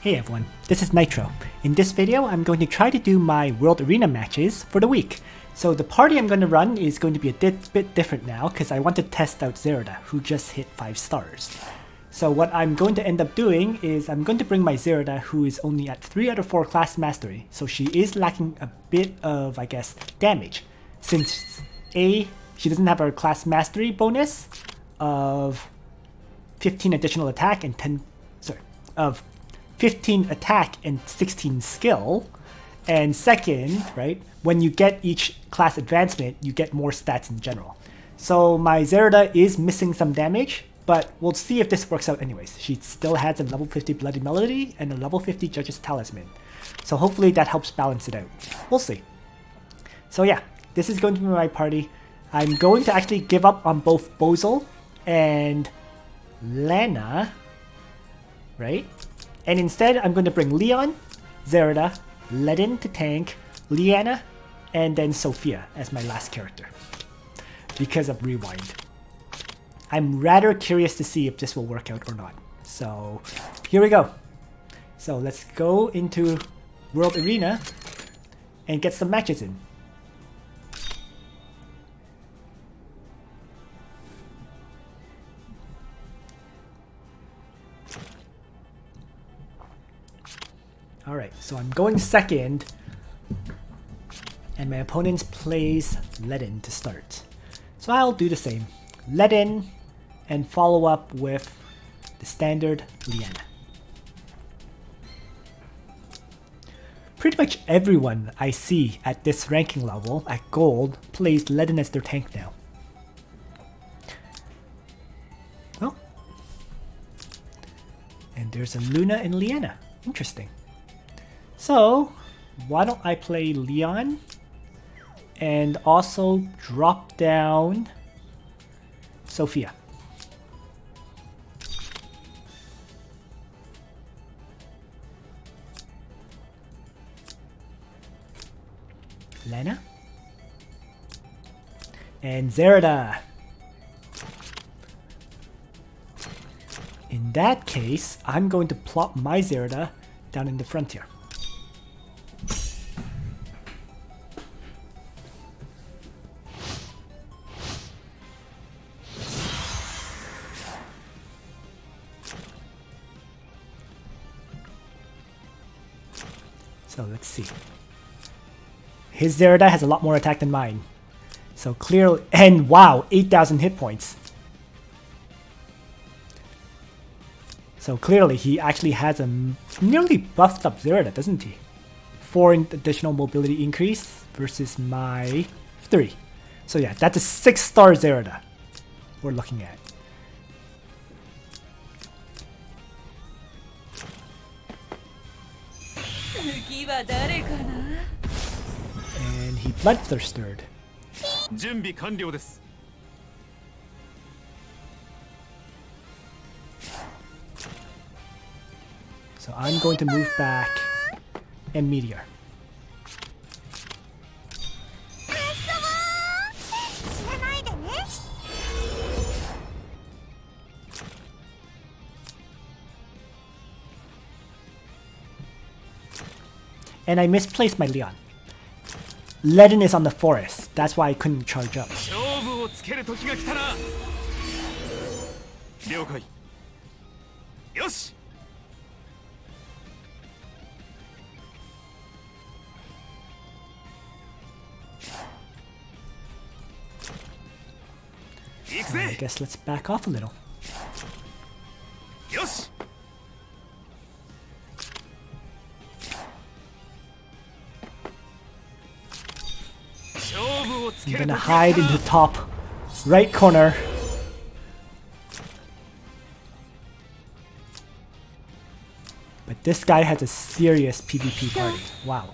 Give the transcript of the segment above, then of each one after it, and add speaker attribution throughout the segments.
Speaker 1: Hey everyone, this is Nitro. In this video, I'm going to try to do my World Arena matches for the week. So the party I'm going to run is going to be a bit different now because I want to test out Zerida, who just hit 5 stars. So what I'm going to end up doing is I'm going to bring my Zerida, who is only at 3 out of 4 class mastery. So she is lacking a bit of, I guess, damage. Since A, she doesn't have her class mastery bonus of 15 additional attack and 15 attack and 16 skill. And second, right, when you get each class advancement, you get more stats in general. So my Zerida is missing some damage, but we'll see if this works out anyways. She still has a level 50 Bloody Melody and a level 50 Judge's Talisman. So hopefully that helps balance it out. We'll see. So yeah, this is going to be my party. I'm going to actually give up on both Bozel and Lana, right? And instead, I'm going to bring Leon, Zerida, Ledin to tank, Liana, and then Sophia as my last character. Because of Rewind. I'm rather curious to see if this will work out or not. So, here we go. So, let's go into World Arena and get some matches in. Alright, so I'm going second, and my opponent plays Ledin to start. So I'll do the same. Ledin, and follow up with the standard Liana. Pretty much everyone I see at this ranking level, at gold, plays Ledin as their tank now. Oh. And there's a Luna and Liana. Interesting. So, why don't I play Leon and also drop down Sophia. Lana and Zerida. In that case, I'm going to plop my Zerida down in the frontier. So let's see. His Zerida has a lot more attack than mine. So clearly, and wow, 8,000 hit points. So clearly he actually has a nearly buffed up Zerida, doesn't he? 4 additional mobility increase versus my 3. So yeah, that's a 6-star Zerida we're looking at. And he Bloodthristered. So I'm going to move back and meteor. And I misplaced my Leon. Ledin is on the forest. That's why I couldn't charge up. So I guess let's back off a little. I'm gonna hide in the top right corner. But this guy has a serious PvP party. Wow.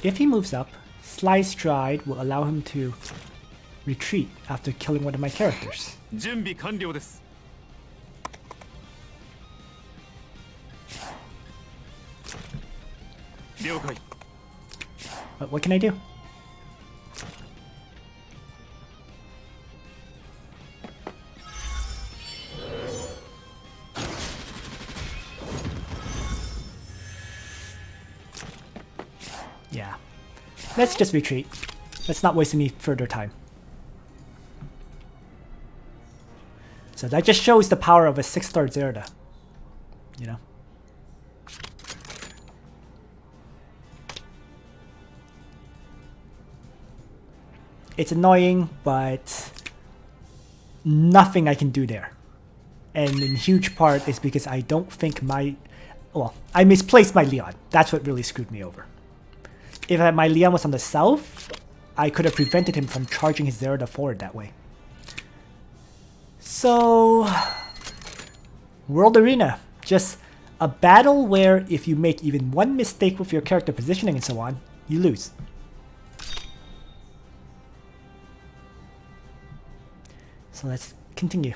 Speaker 1: If he moves up, Sly Stride will allow him to retreat after killing one of my characters. But what can I do? Yeah. Let's just retreat. Let's not waste any further time. So that just shows the power of a 6-star Zerida. You know? It's annoying, but nothing I can do there. And in huge part is because I don't think my... Well, I misplaced my Leon. That's what really screwed me over. If my Leon was on the south, I could have prevented him from charging his Zerida forward that way. So... World Arena. Just a battle where if you make even one mistake with your character positioning and so on, you lose. So let's continue.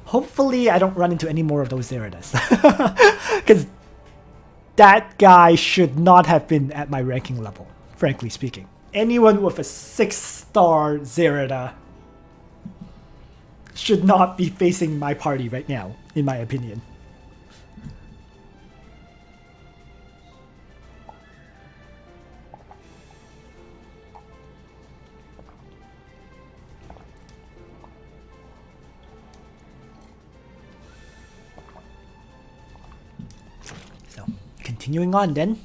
Speaker 1: Hopefully I don't run into any more of those Zeridas. Because that guy should not have been at my ranking level, frankly speaking. Anyone with a 6-star Zerida should not be facing my party right now, in my opinion. So, continuing on then.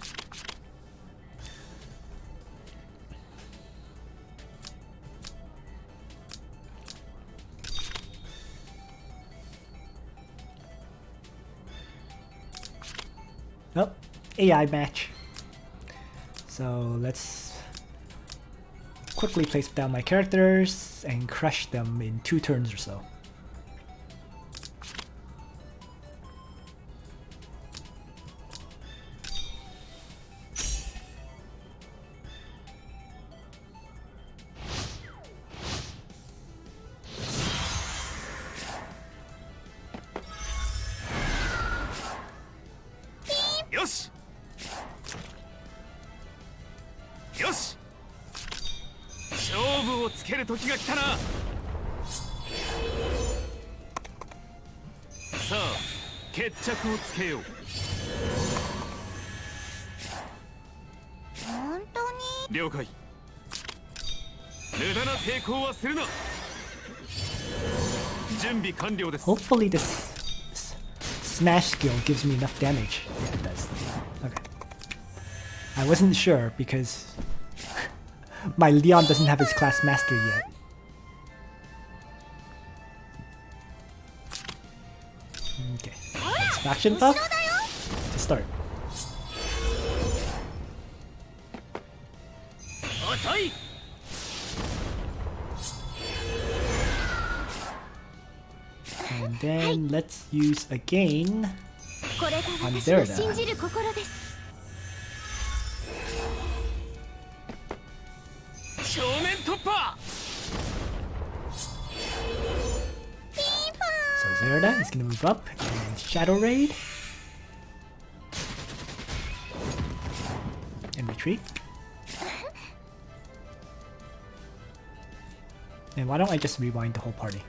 Speaker 1: Oh, AI match. So let's quickly place down my characters and crush them in 2 turns or so. Hopefully this smash skill gives me enough damage. Yeah, it does. Okay. I wasn't sure because my Leon doesn't have his class master yet. Okay. Let's faction buff to start. And then let's use again on Zerida. So Zerida is going to move up and Shadow Raid. And retreat. And why don't I just rewind the whole party?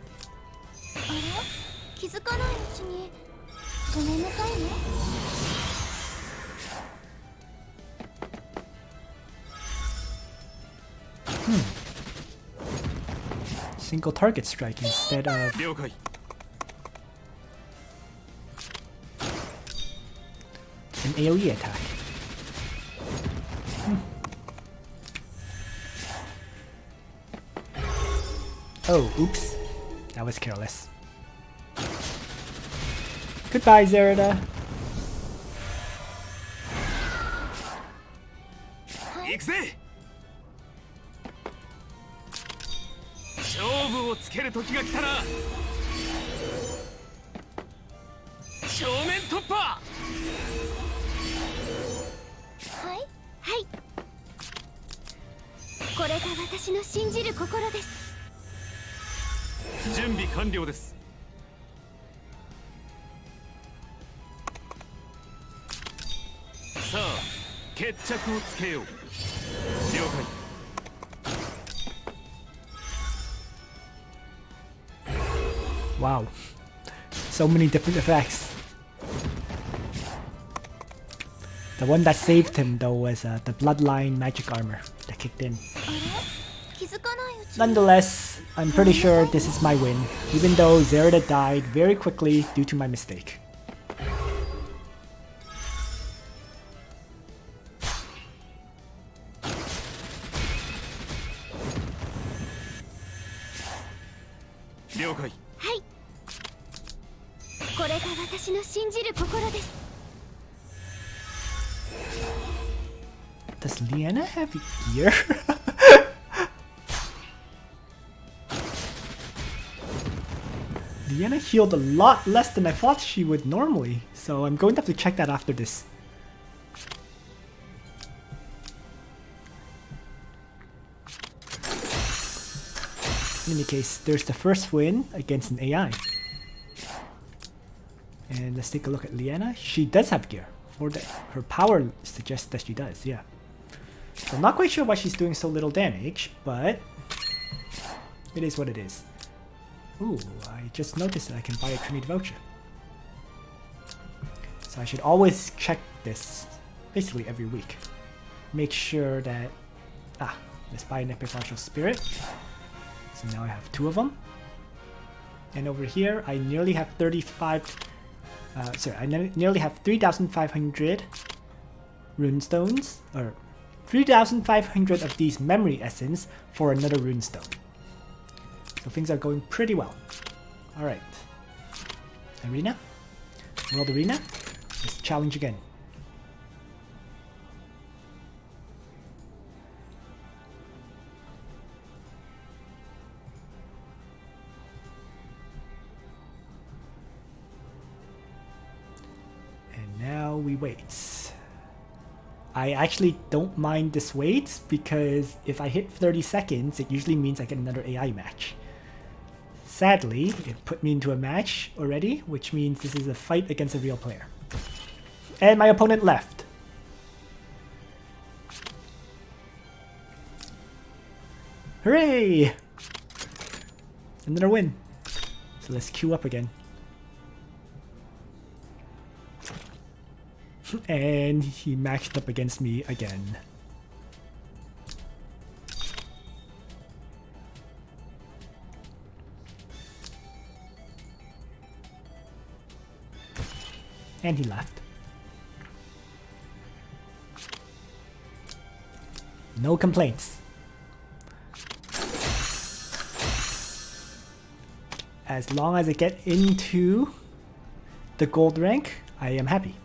Speaker 1: Single target strike instead of an AoE attack. Oh, oops. That was careless. Goodbye, Zerida.
Speaker 2: 決着をつけよう。了解。
Speaker 1: Wow, so many different effects. The one that saved him though was the bloodline magic armor that kicked in. Nonetheless, I'm pretty sure this is my win, even though Zerida died very quickly due to my mistake. Does Liana have gear? Liana healed a lot less than I thought she would normally, so I'm going to have to check that after this. In any case, there's the first win against an AI. And let's take a look at Liana. She does have gear. Her power suggests that she does, yeah. So I'm not quite sure why she's doing so little damage, but it is what it is. Ooh, I just noticed that I can buy a Trinity voucher. So I should always check this basically every week. Make sure that... let's buy an Epic Martial Spirit. So now I have 2 of them. And over here, I nearly have 3,500 runestones, or 3,500 of these memory essence for another runestone. So things are going pretty well. Alright. Arena? World Arena? Let's challenge again. And now we wait. I actually don't mind this wait because if I hit 30 seconds, it usually means I get another AI match. Sadly, it put me into a match already, which means this is a fight against a real player. And my opponent left. Hooray! Another win. So let's queue up again. And he matched up against me again. And he left. No complaints. As long as I get into the gold rank, I am happy.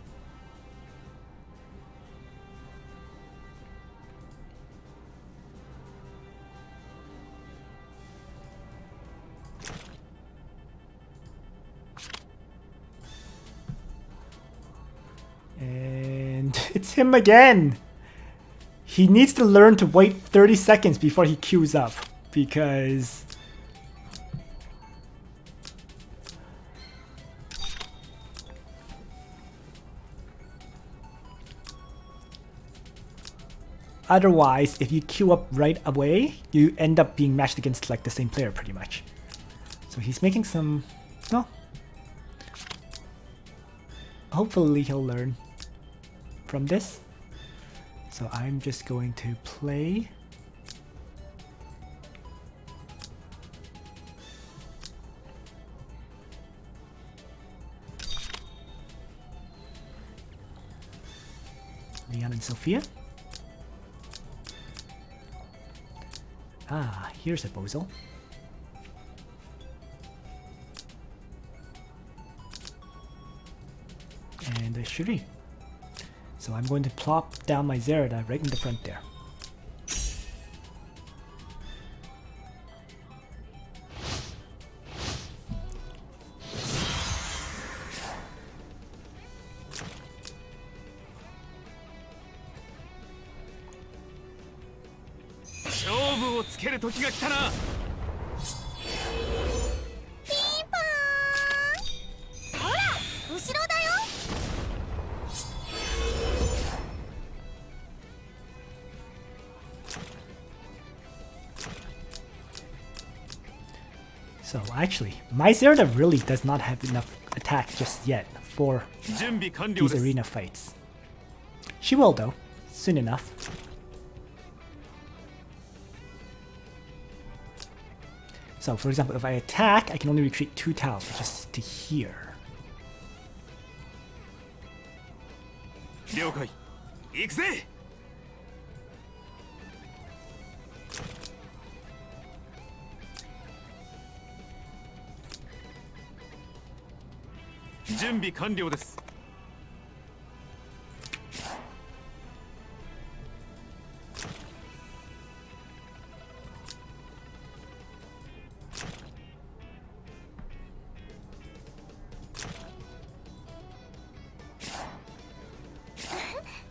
Speaker 1: And it's him again. He needs to learn to wait 30 seconds before he queues up, because otherwise, if you queue up right away, you end up being matched against like the same player pretty much. So he's making some... no. Hopefully he'll learn from this. So I'm just going to play. Leon and Sophia. Here's a Bozo. And a Shuri. So I'm going to plop down my Zerida right in the front there. So actually, my Zerida really does not have enough attack just yet for
Speaker 2: 準備完了
Speaker 1: these
Speaker 2: です
Speaker 1: arena fights. She will though, soon enough. So for example, if I attack, I can only retreat 2 tiles, which is to here.
Speaker 2: 了解行くぜ準備完了です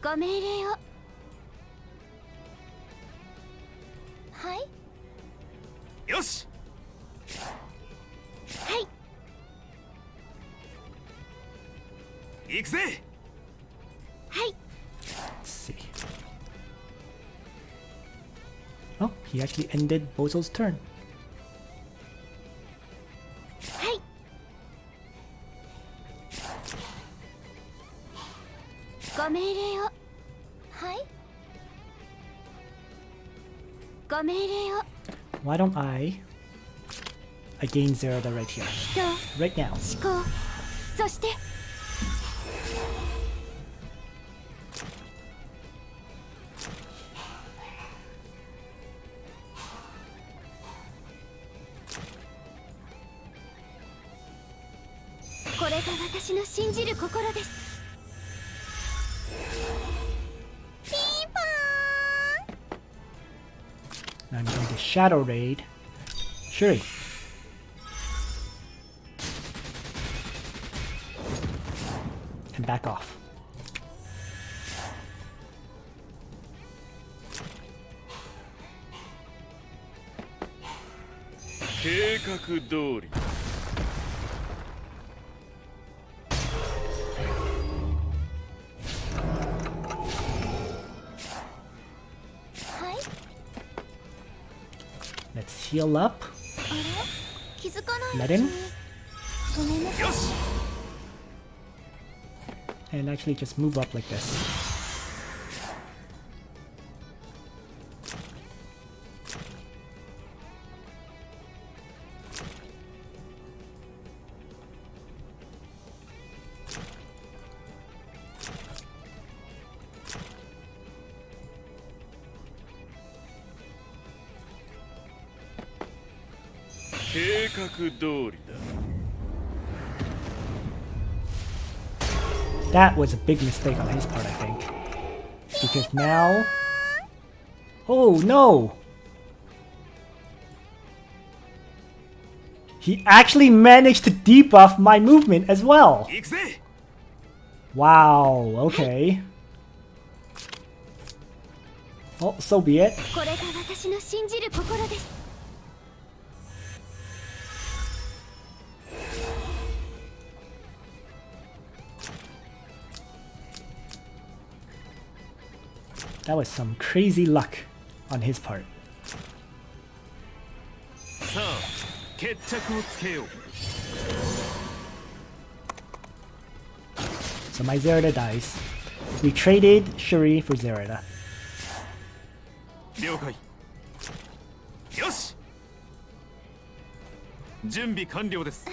Speaker 3: ご命令を。はい。
Speaker 2: よし
Speaker 3: はい。
Speaker 2: 行くぜ
Speaker 3: はい。
Speaker 1: Let's see. Oh, he actually ended Bozo's turn.
Speaker 3: はい。ご命令を。はい。ご命令を。
Speaker 1: Why don't I gain Zerida right here?
Speaker 3: 人、
Speaker 1: Right now.
Speaker 3: 思考、そしてこれが私の信じる心です。ピンポーン。
Speaker 1: Now I'm going to Shadow Raid Shuri. And back off.
Speaker 2: 計画通り
Speaker 3: はい。
Speaker 1: Let's heal up.
Speaker 3: あれ？気づかないう
Speaker 1: Let
Speaker 3: ち
Speaker 1: in.
Speaker 3: に。ごめんなさい。
Speaker 2: よし
Speaker 1: And actually just move up like this.
Speaker 2: 「計画通りだ」
Speaker 1: That was a big mistake on his part, I think. Because now... Oh no! He actually managed to debuff my movement as well!
Speaker 2: 行くぜ
Speaker 1: Wow, okay. Well, so be it.
Speaker 3: これが私の信じる心です。
Speaker 1: That was some crazy luck on his part.
Speaker 2: さあ決着をつけよう
Speaker 1: So my Zerida dies. We traded Shuri for Zerida.
Speaker 2: 了解よし準備完了です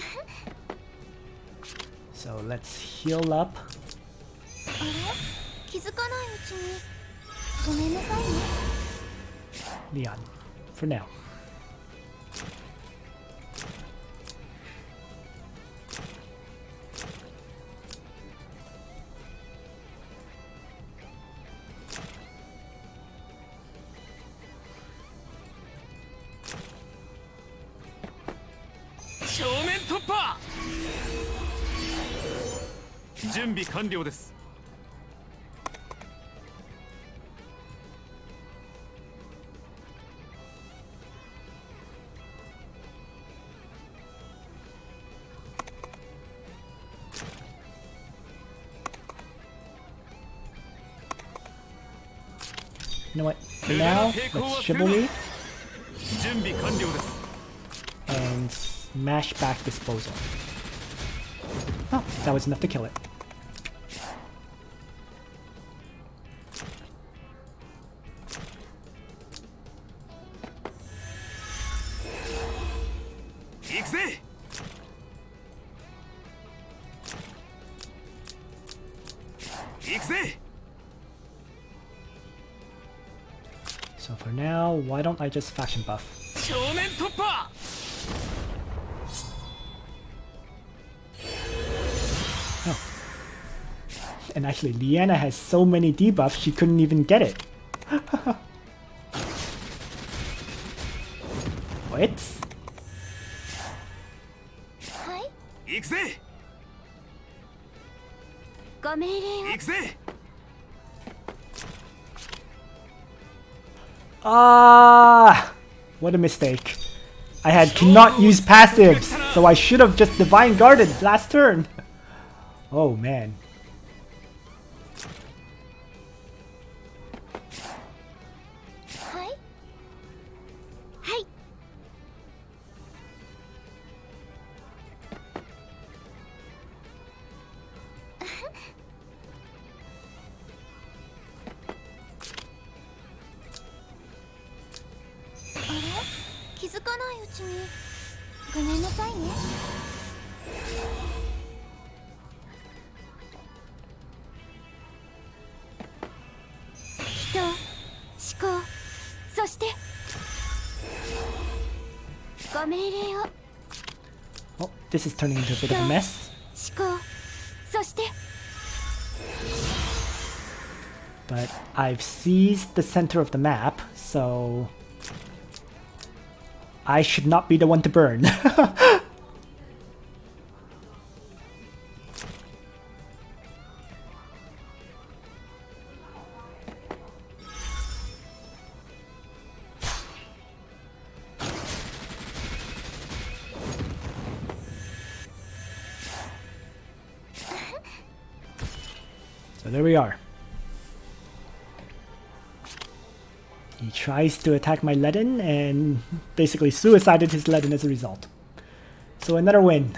Speaker 1: So let's heal up.
Speaker 3: あれ？気づかないうちに。ごめんなさいね。
Speaker 1: Leon. For now.
Speaker 2: 「準備完了です」
Speaker 1: You know what? For now, let's Chivalry
Speaker 2: 準備完了です
Speaker 1: and Smash back disposal. Oh, that was enough to kill it. So for now, why don't I just faction buff? Oh. And actually, Liana has so many debuffs, she couldn't even get it. What?
Speaker 3: Hi.
Speaker 1: Ah, what a mistake. I had cannot use passives, so I should have just Divine Guarded last turn. Oh man.
Speaker 3: Hi. Hi. Are? 気づかないうちにごめんなさいね。人、思考、そしてご命令を。
Speaker 1: Oh, this is turning into a bit of a mess.
Speaker 3: 思考、そして
Speaker 1: But I've seized the center of the map, so I should not be the one to burn. So there we are. He tries to attack my Leaden and basically suicided his Leaden as a result. So another win.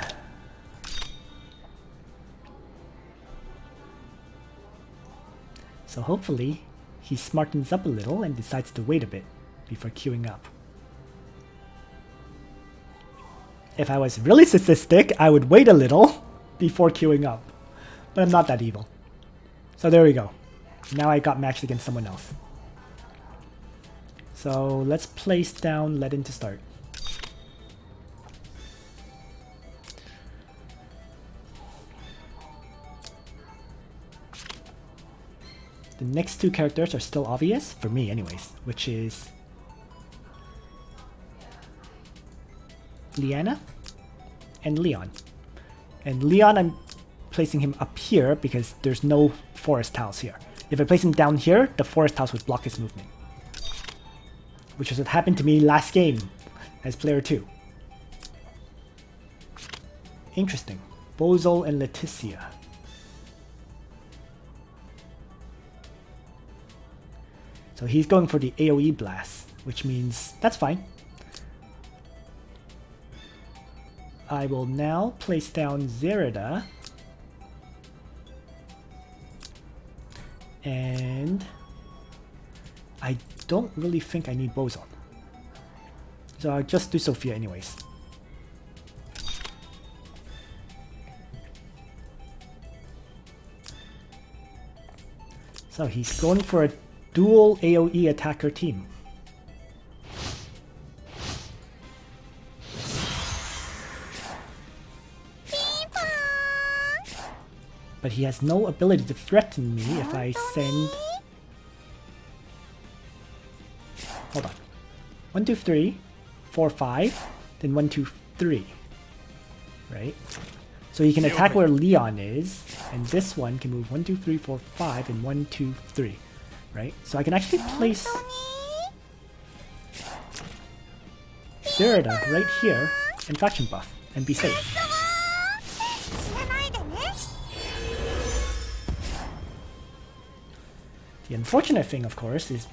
Speaker 1: So hopefully he smartens up a little and decides to wait a bit before queuing up. If I was really sadistic, I would wait a little before queuing up. But I'm not that evil. So there we go. Now I got matched against someone else. So let's place down Leaden to start. The next two characters are still obvious, for me anyways, which is Liana and Leon. And Leon, I'm placing him up here because there's no forest house here. If I place him down here, the forest house would block his movement. Which is what happened to me last game as player 2. Interesting. Bozol and Leticia. So he's going for the AoE blast, which means that's fine. I will now place down Zerida. And I don't really think I need Bozon. So I'll just do Sophia anyways. So he's going for a dual AoE attacker team. But he has no ability to threaten me if I send... Hold on. 1, 2, 3, 4, 5, then 1, 2, 3. Right? So he can attack where Leon is, and this one can move 1, 2, 3, 4, 5, and 1, 2, 3. Right? So I can actually place Zerida right here and faction buff and be safe. The unfortunate thing, of course, is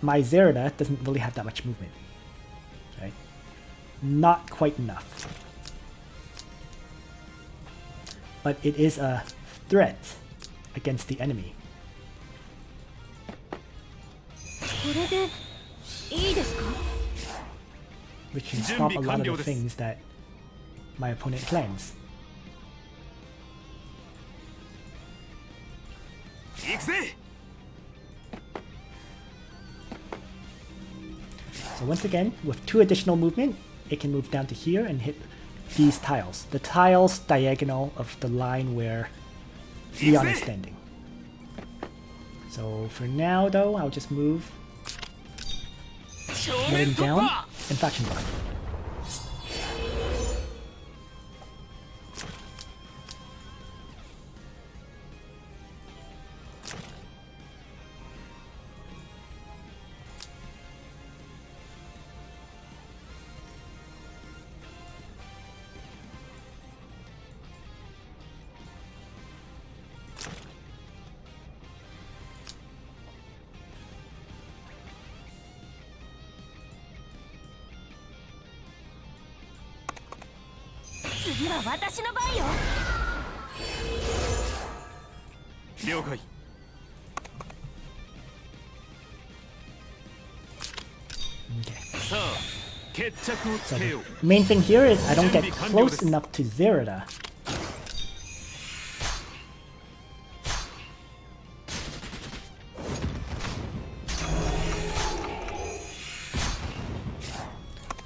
Speaker 1: my Zerida doesn't really have that much movement. Right? not quite enough. But it is a threat against the enemy.
Speaker 3: これでいいですか？
Speaker 1: Which can stop a lot of the things that my opponent plans.
Speaker 2: 行くぜ。
Speaker 1: So once again, with 2 additional movement, it can move down to here and hit these tiles. The tiles diagonal of the line where Leon is standing. So for now though, I'll just move letting down and faction buff.
Speaker 2: Okay.
Speaker 1: So
Speaker 2: the
Speaker 1: main thing here is I don't get close enough to Zerida.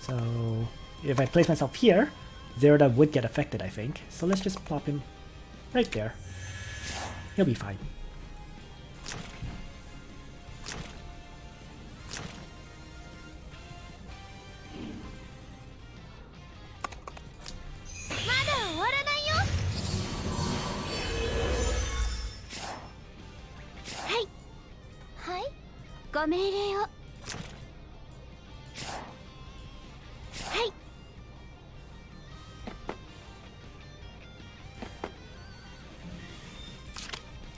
Speaker 1: So if I place myself here, Zerida would get affected, I think. So let's just plop him right there. He'll be fine.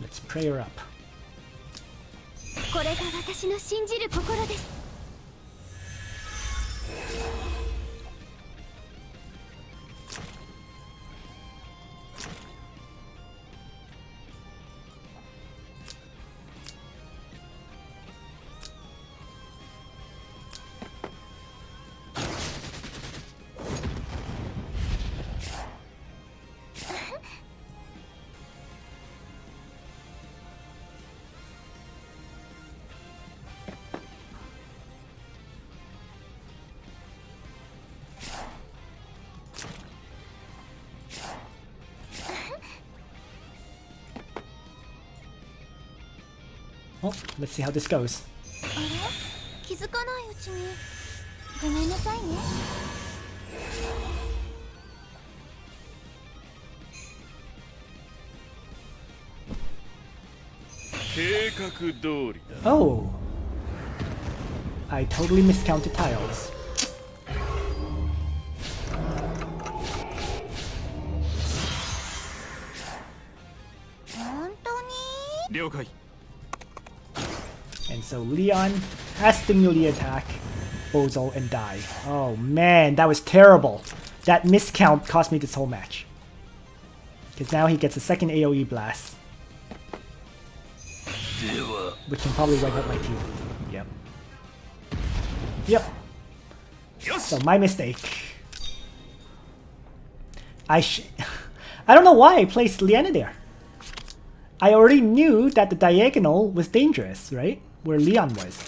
Speaker 1: Let's pray her up. Oh, let's see how this goes.
Speaker 3: 気づかないうちにごめんなさいね。
Speaker 2: 計画通りだ。
Speaker 1: Oh! I totally miscounted tiles.
Speaker 3: 本当に？
Speaker 2: 了解。
Speaker 1: And so Leon has to melee attack Bozo and die. Oh man, that was terrible. That miscount cost me this whole match. Because now he gets a second AoE blast. Which can probably wipe out my team. Yep. Yep. So my mistake. I don't know why I placed Liana there. I already knew that the diagonal was dangerous, right? Where Leon was.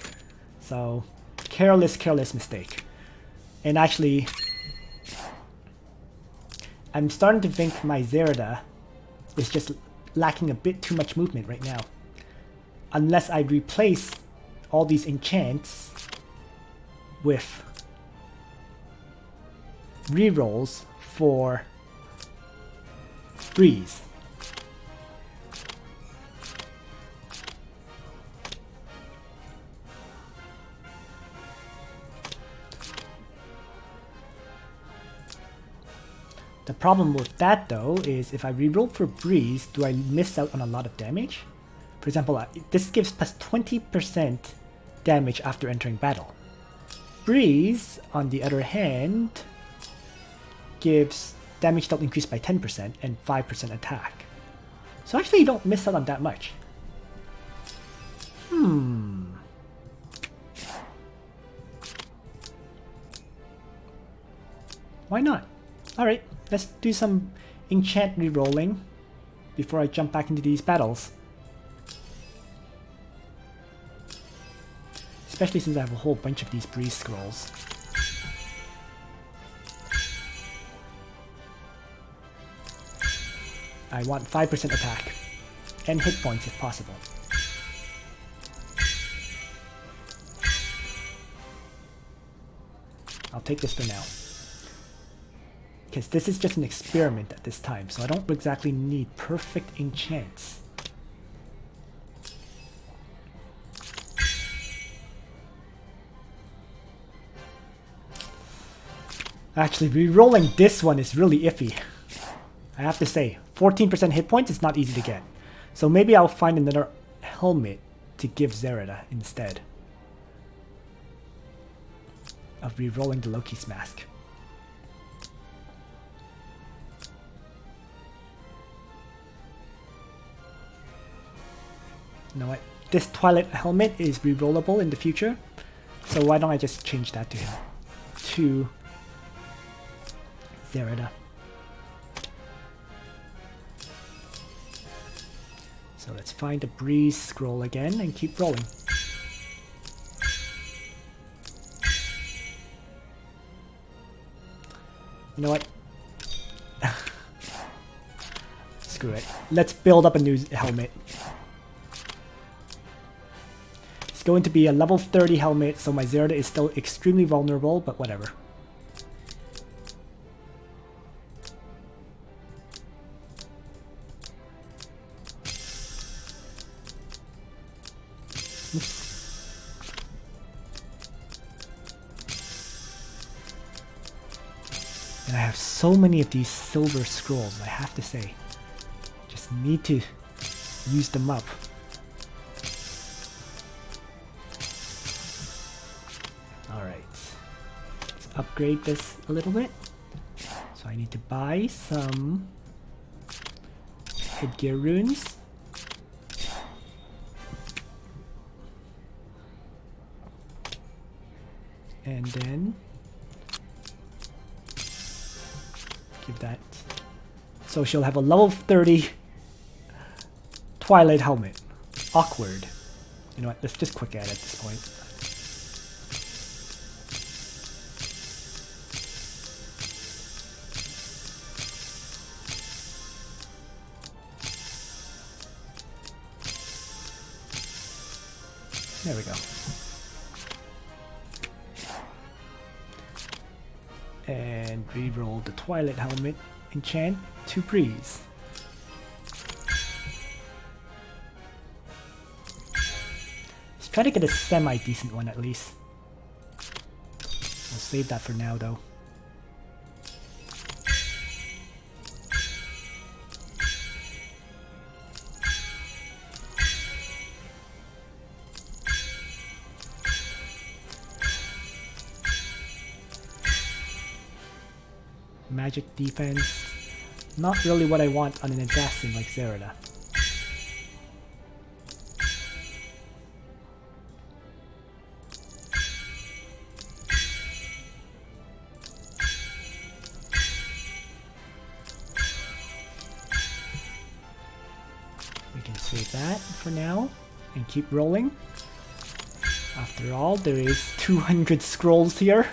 Speaker 1: So, careless mistake. And actually, I'm starting to think my Zerida is just lacking a bit too much movement right now. Unless I replace all these enchants with rerolls for Breeze. The problem with that though is if I reroll for Breeze, do I miss out on a lot of damage? For example, this gives plus 20% damage after entering battle. Breeze, on the other hand, gives damage dealt increased by 10% and 5% attack. So actually you don't miss out on that much. Why not? Alright, let's do some enchant rerolling before I jump back into these battles. Especially since I have a whole bunch of these breeze scrolls. I want 5% attack and hit points if possible. I'll take this for now. Because this is just an experiment at this time, so I don't exactly need perfect enchants. Actually, rerolling this one is really iffy. I have to say, 14% hit points is not easy to get. So maybe I'll find another helmet to give Zerida instead of rerolling the Loki's mask. You know what? This Twilight helmet is rerollable in the future, so why don't I just change that to him? To Zerida. So let's find the breeze scroll again and keep rolling. You know what? Screw it. Let's build up a new helmet. It's going to be a level 30 helmet, so my Zerida is still extremely vulnerable, but whatever. And I have so many of these silver scrolls, I have to say. Just need to use them up. Alright. Let's upgrade this a little bit. So I need to buy some headgear runes. And then give that. So she'll have a level 30 Twilight helmet. Awkward. You know what? Let's just quick add at this point. There we go. And reroll the Twilight helmet, enchant to breeze. Let's try to get a semi-decent one at least. We'll save that for now though. Magic defense, not really what I want on an assassin like Zerida. We can save that for now and keep rolling. After all, there is 200 scrolls here.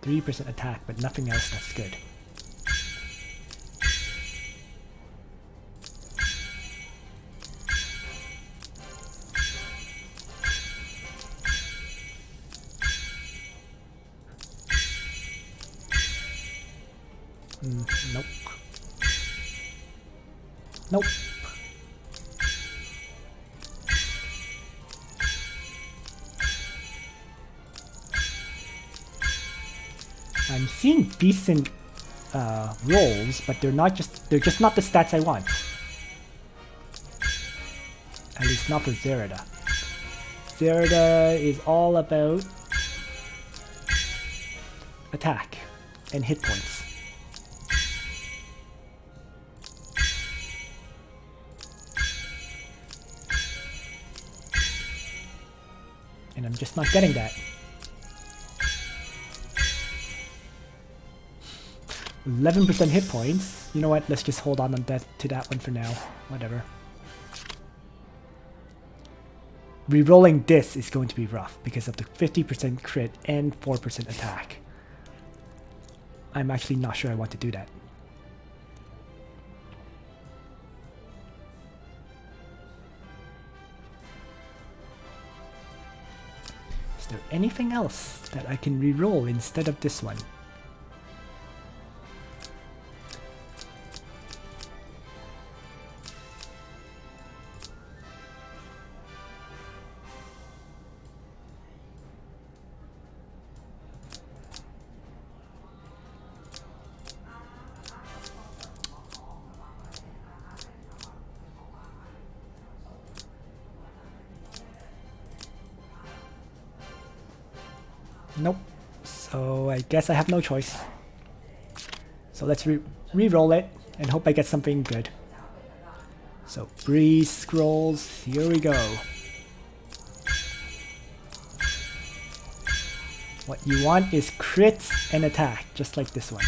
Speaker 1: %3 attack, but nothing else that's good. Nope. Nope. I'm seeing decent rolls, but they're just not the stats I want. At least not for Zerida. Zerida is all about attack and hit points. And I'm just not getting that. 11% hit points. You know what? Let's just hold on to that one for now. Whatever. Rerolling this is going to be rough because of the 50% crit and 4% attack. I'm actually not sure I want to do that. Is there anything else that I can reroll instead of this one? Nope. So I guess I have no choice. So let's re-roll it and hope I get something good. So breeze scrolls, here we go. What you want is crits and attack, just like this one.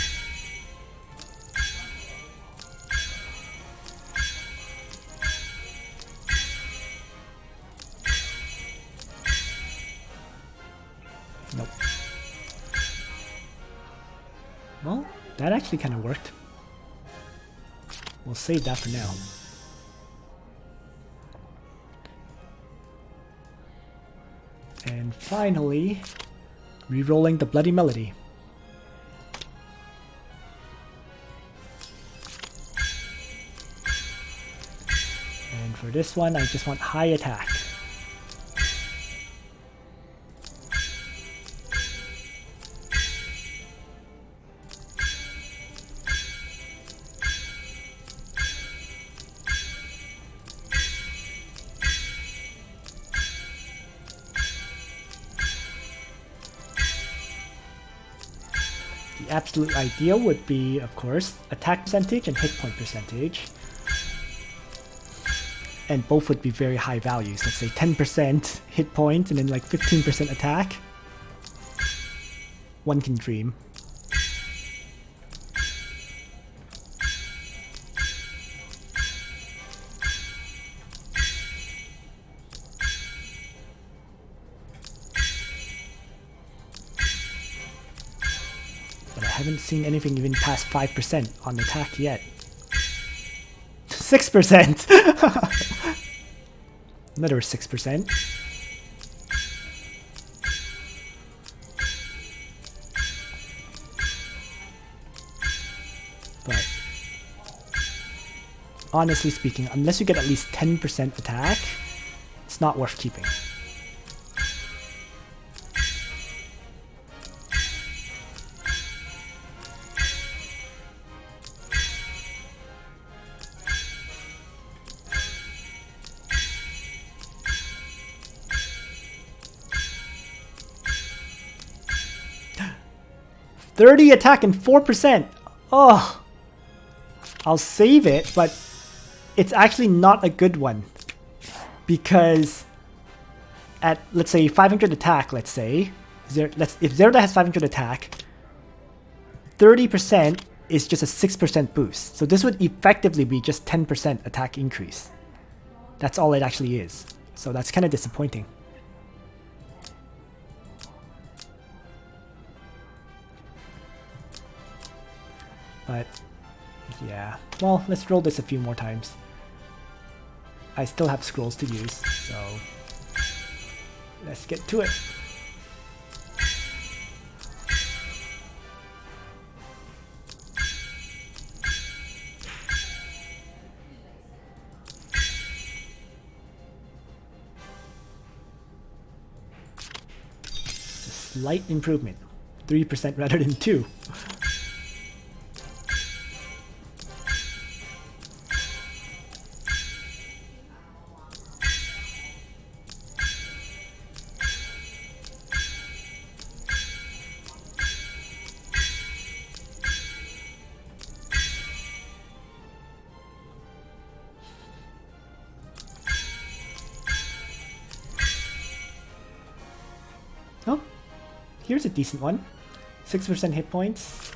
Speaker 1: Nope. Well, that actually kind of worked. We'll save that for now. And finally, re-rolling the Bloody Melody. And for this one, I just want high attack. The absolute ideal would be, of course, attack percentage and hit point percentage. And both would be very high values. Let's say 10% hit points and then like 15% attack. One can dream. I haven't seen anything even past 5% on attack yet. 6%! Another 6%. But honestly speaking, unless you get at least 10% attack, it's not worth keeping. $30 attack and 4%. Oh, I'll save it, but it's actually not a good one because at, let's say, 500 attack, let's say, if Zerida has 500 attack, 30% is just a 6% boost. So this would effectively be just 10% attack increase. That's all it actually is. So that's kind of disappointing. But yeah, well, let's roll this a few more times. I still have scrolls to use, so let's get to it. It's a slight improvement, 3% rather than 2%. Here's a decent one. 6% hit points.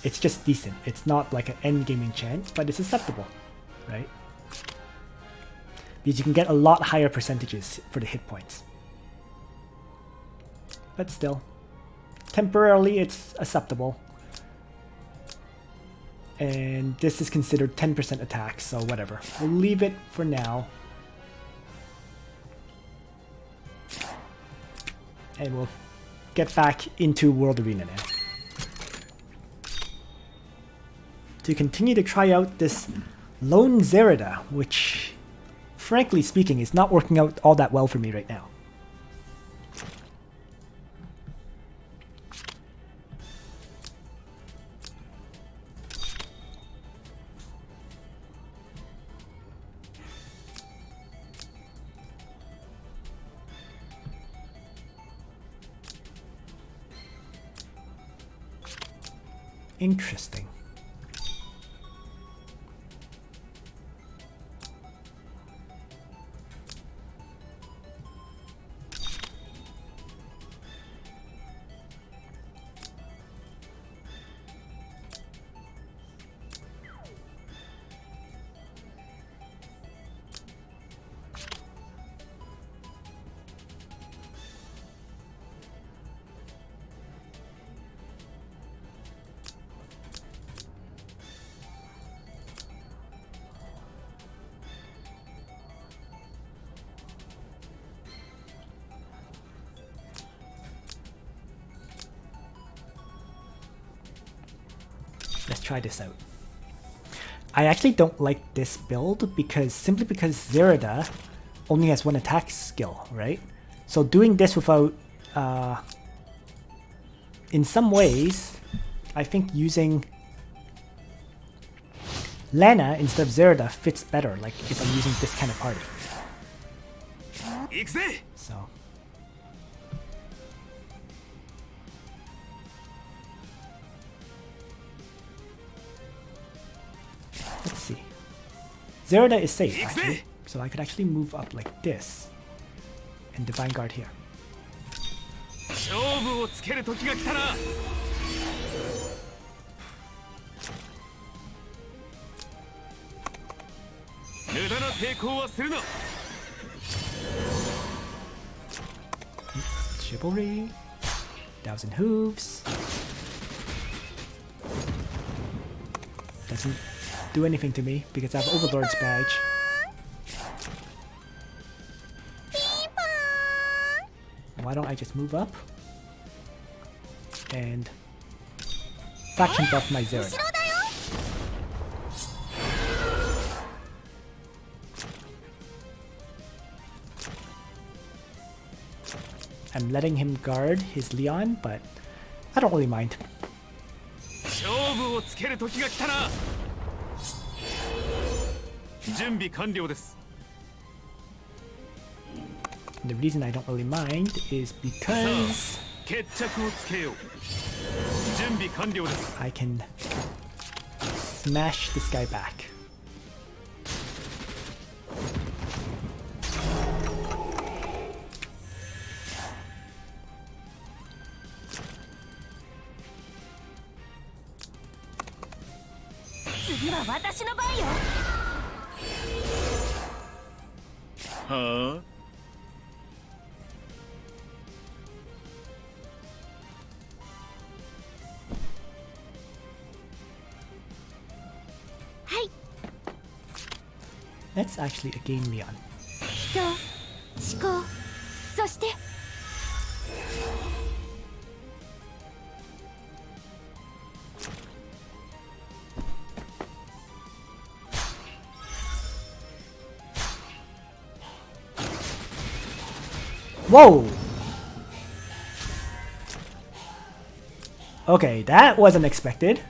Speaker 1: It's just decent. It's not like an endgame enchant, but it's acceptable, right? Because you can get a lot higher percentages for the hit points. But still, temporarily it's acceptable. And this is considered 10% attack, so whatever. We'll leave it for now. And we'll get back into World Arena now. To continue to try out this lone Zerida, which, frankly speaking, is not working out all that well for me right now. Interesting. Let's try this out. I actually don't like this build simply because Zerida only has one attack skill, right? So doing this without, in some ways, I think using Lana instead of Zerida fits better, like if I'm using this kind of party. So. Let's see. Zerida is safe, actually. So I could actually move up like this. And Divine Guard here. Chivalry. 1,000 Hooves. Doesn't do anything to me because I have Overlord's Badge. Why don't I just move up and faction buff my Zerida? I'm letting him guard his Leon, but I don't really mind. And the reason I don't really mind is because I can smash this guy back.
Speaker 2: Huh?
Speaker 1: That's actually a game, Leon. Whoa! Okay, that wasn't expected.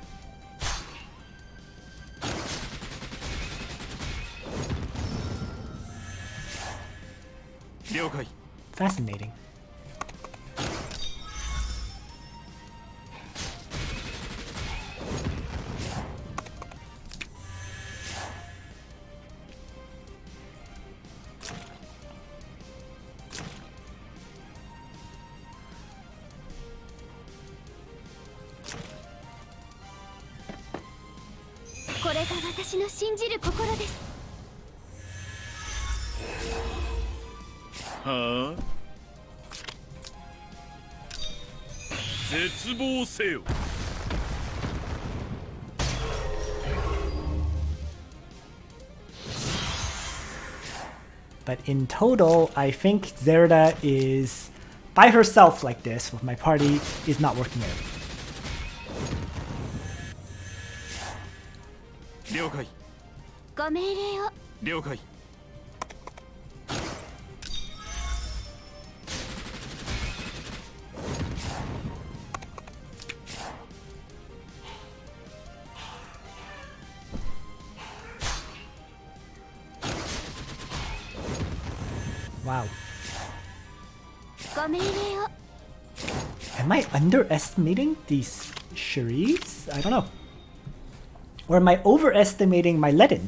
Speaker 1: Fascinating.
Speaker 3: れが私の信じる心です。
Speaker 2: はあ、絶望せよ。
Speaker 1: But in total, I think Zerida is by herself like this with my party is not working out.
Speaker 2: 了解。
Speaker 3: ご命令を。
Speaker 2: 了解。
Speaker 1: Wow.
Speaker 3: ご命令を。
Speaker 1: Am I underestimating these Shuri's? I don't know. Or am I overestimating my Ledin?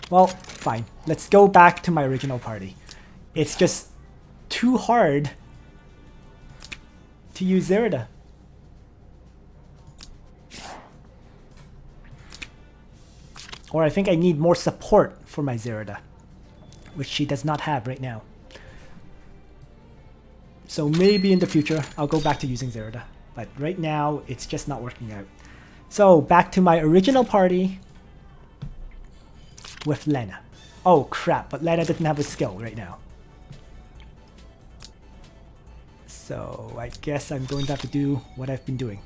Speaker 1: Well, fine. Let's go back to my original party. It's just too hard to use Zerida. Or I think I need more support for my Zerida, which she does not have right now. So maybe in the future, I'll go back to using Zerida. But right now, it's just not working out. So back to my original party with Lena. Oh crap, but Lena doesn't have a skill right now. So I guess I'm going to have to do what I've been doing.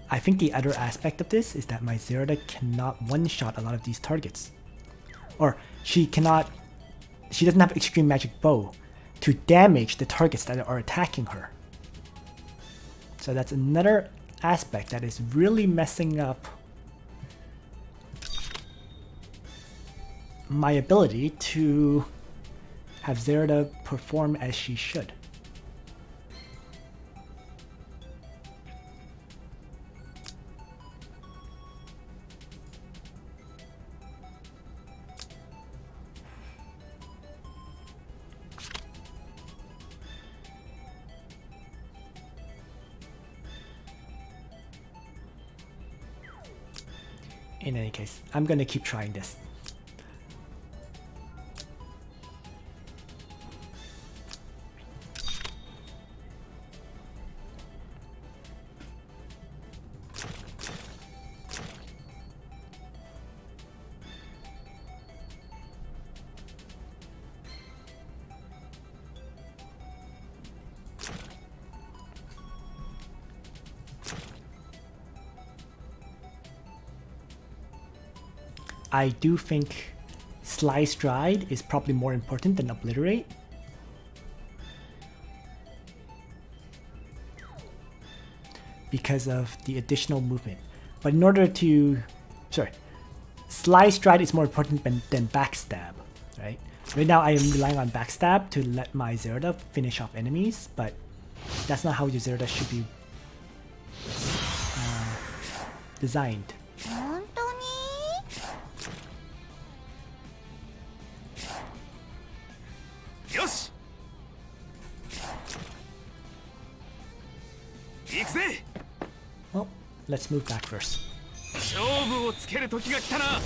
Speaker 1: I think the other aspect of this is that my Zerida cannot one-shot a lot of these targets. Or she doesn't have Extreme Magic Bow to damage the targets that are attacking her. So that's another aspect that is really messing up my ability to have Zerida perform as she should. In any case, I'm gonna keep trying this. I do think Slice Stride is probably more important than Obliterate. Because of the additional movement. But in order to... Sorry. Slice Stride is more important than Backstab, right? Right now I am relying on Backstab to let my Zerida finish off enemies, but that's not how your Zerida should be designed.
Speaker 3: 本当に？
Speaker 2: よし。行くぜ。
Speaker 1: Well, let's move back first.
Speaker 2: 勝負をつける時が来たな。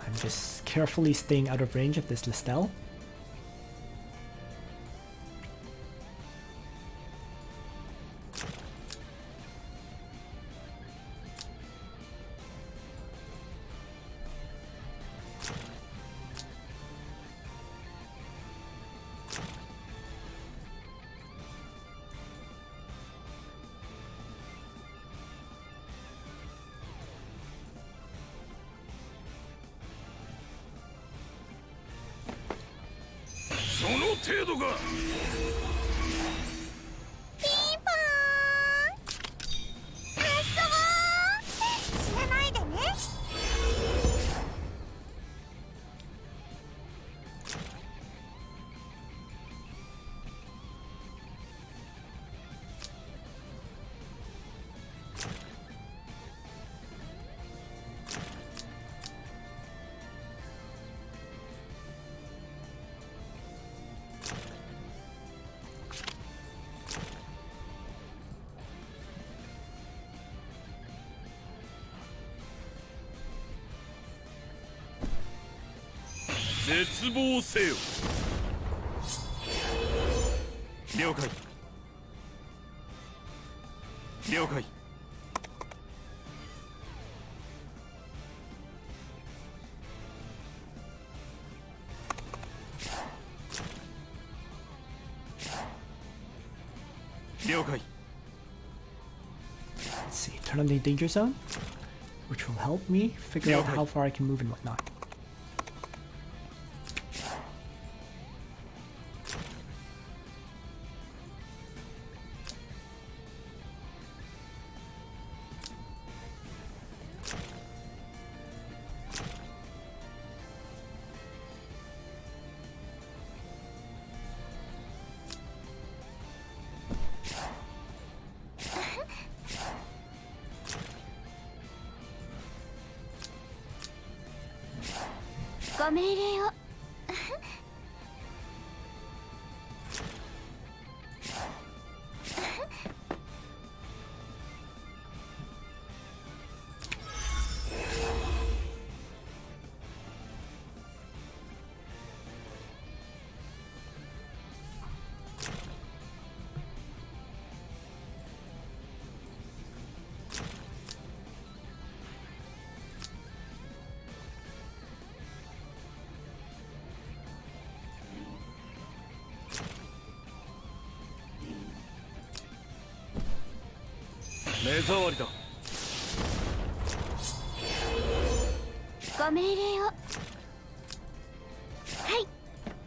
Speaker 1: I'm just carefully staying out of range of this Listel.
Speaker 2: 絶望せよ。了解。了解。了解。
Speaker 1: Let's see, turn on the danger zone, which will help me figure out how far I can move and whatnot.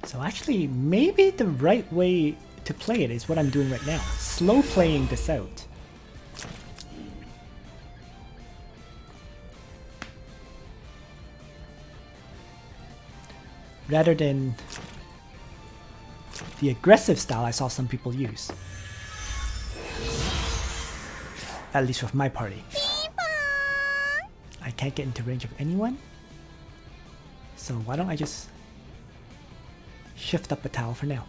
Speaker 1: So actually, maybe the right way to play it is what I'm doing right now. Slow playing this out. Rather than the aggressive style I saw some people use. At least with my party. I can't get into range of anyone. So why don't I just shift up a towel for now.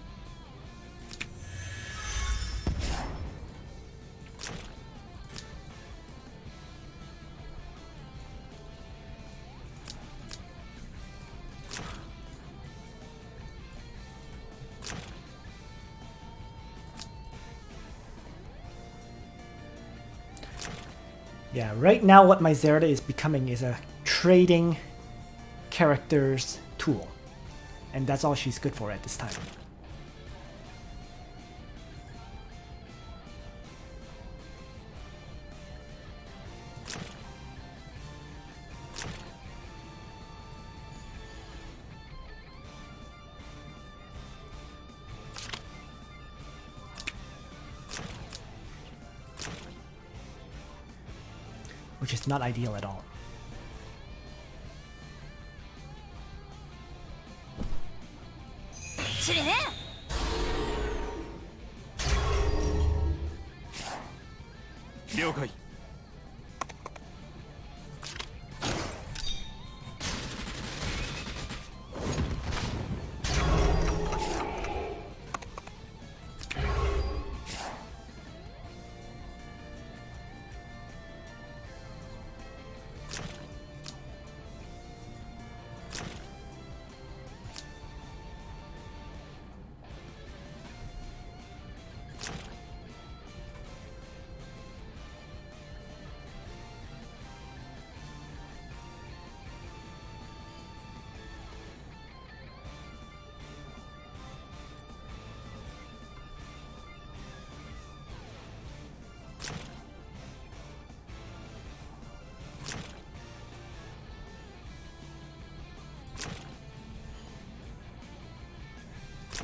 Speaker 1: Yeah, right now what my Zerida is becoming is a trading characters tool. And that's all she's good for at this time. Which is not ideal at all.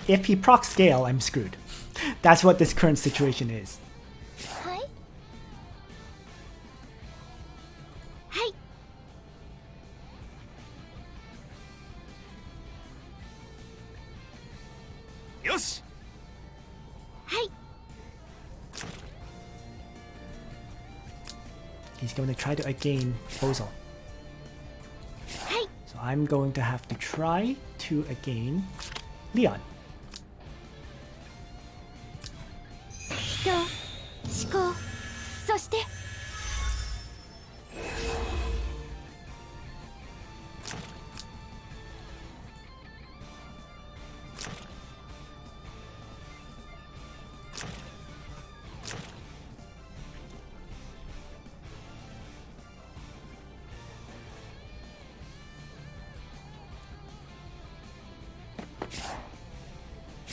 Speaker 1: If he procs scale, I'm screwed. That's what this current situation is. He's going to try to again Bozal. So I'm going to have to try to again Leon.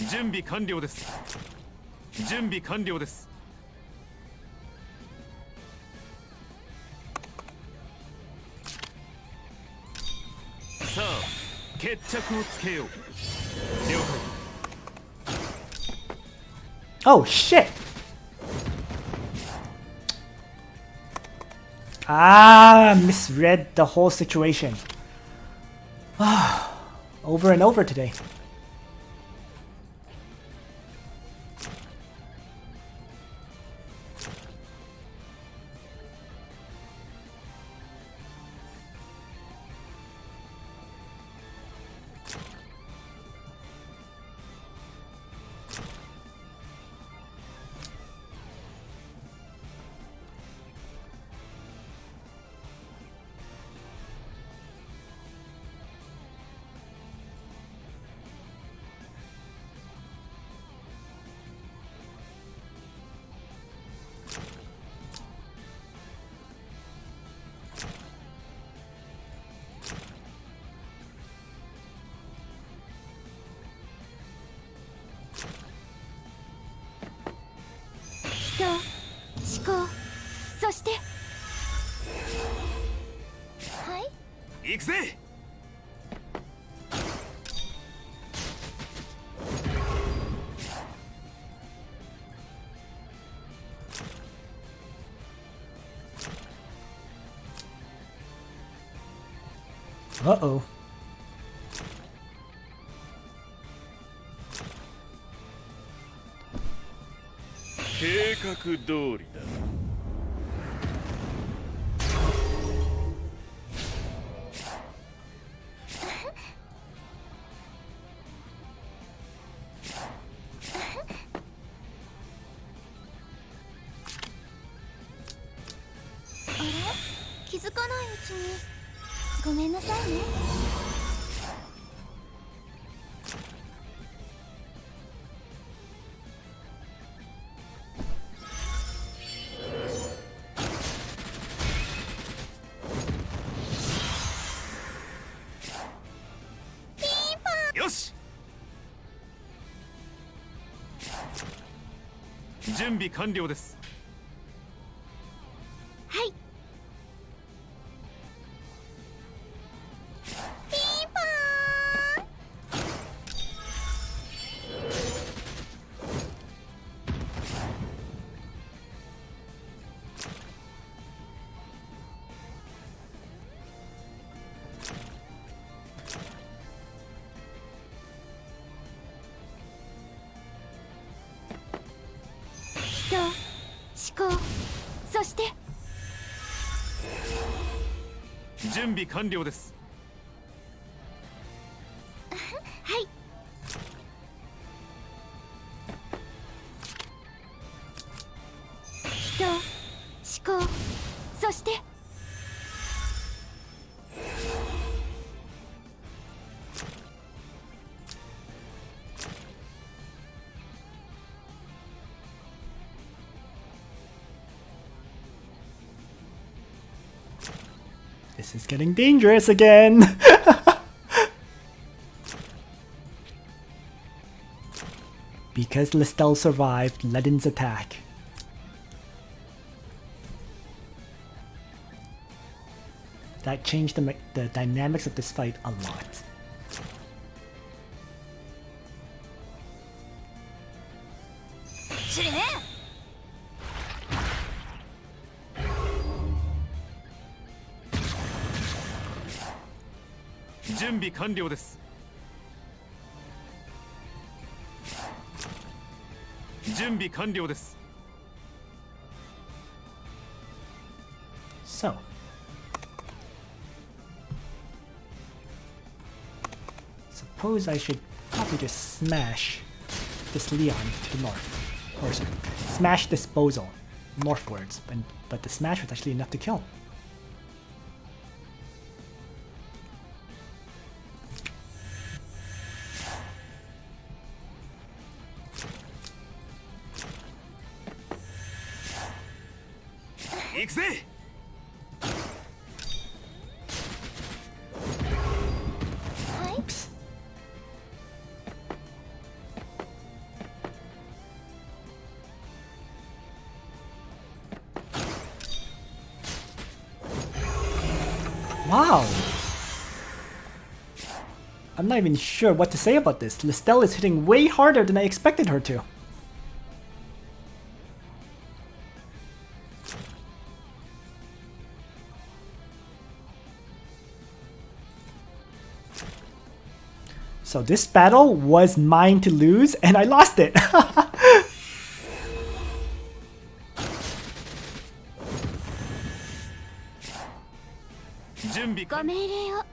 Speaker 2: 準備完了です。準備完了です。さあ決着をつけよう。了解。
Speaker 1: Oh shit! Ah, misread the whole situation. Over and over today.
Speaker 3: Hi?
Speaker 2: 行くぜ。
Speaker 1: Uh-oh.
Speaker 2: 計画通りだ。
Speaker 3: あれ気づかないうちにごめんなさいね。
Speaker 2: よし。準備完了です。
Speaker 3: はい。ピンポーン。人、思考、そして
Speaker 2: 準備完了です。
Speaker 3: はい。人、思考、そして
Speaker 1: This is getting dangerous again. Because Listel survived Ledin's attack. That changed the dynamics of this fight a lot. So. Suppose I should probably just smash this Leon to the north. Or sorry, smash this Bozo northwards, but the smash was actually enough to kill. Wow. I'm not even sure what to say about this. Listel is hitting way harder than I expected her to. So this battle was mine to lose, and I lost it.
Speaker 2: 準備
Speaker 3: ご命令を。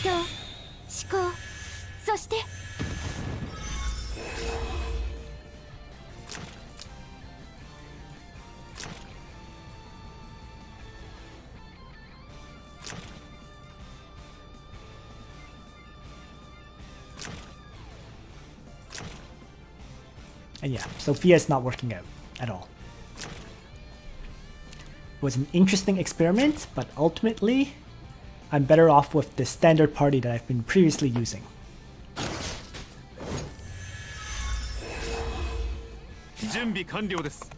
Speaker 3: 人、思考、そして。
Speaker 1: And yeah, Sophia is not working out at all. It was an interesting experiment, but ultimately, I'm better off with the standard party that I've been previously using.
Speaker 2: 準備完了です。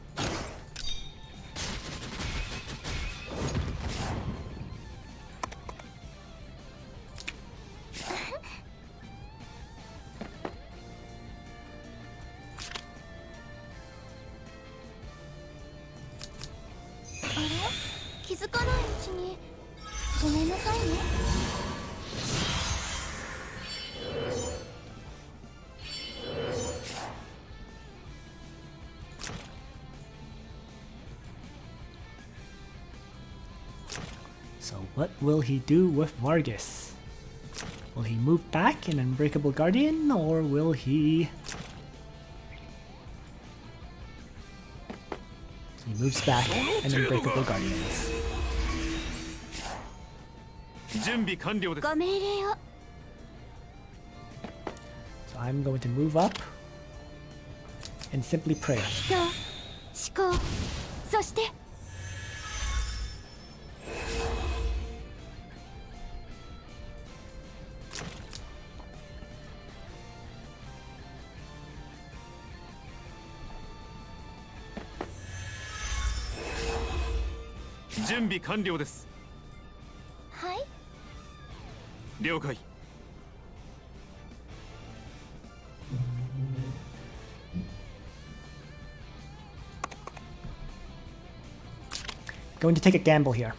Speaker 3: あれ？気づかないうちに。ごめんなさいね。
Speaker 1: So what will he do with Vargas? Will he move back in Unbreakable Guardian, or will he... He moves back and Unbreakable Guardians.
Speaker 2: 準備完了です。
Speaker 3: ご命令を。
Speaker 1: So I'm going to move up and simply pray.
Speaker 3: 人、思考、そして。
Speaker 2: 準備完了です。
Speaker 3: はい。
Speaker 2: 了解。
Speaker 1: Going to take a gamble here.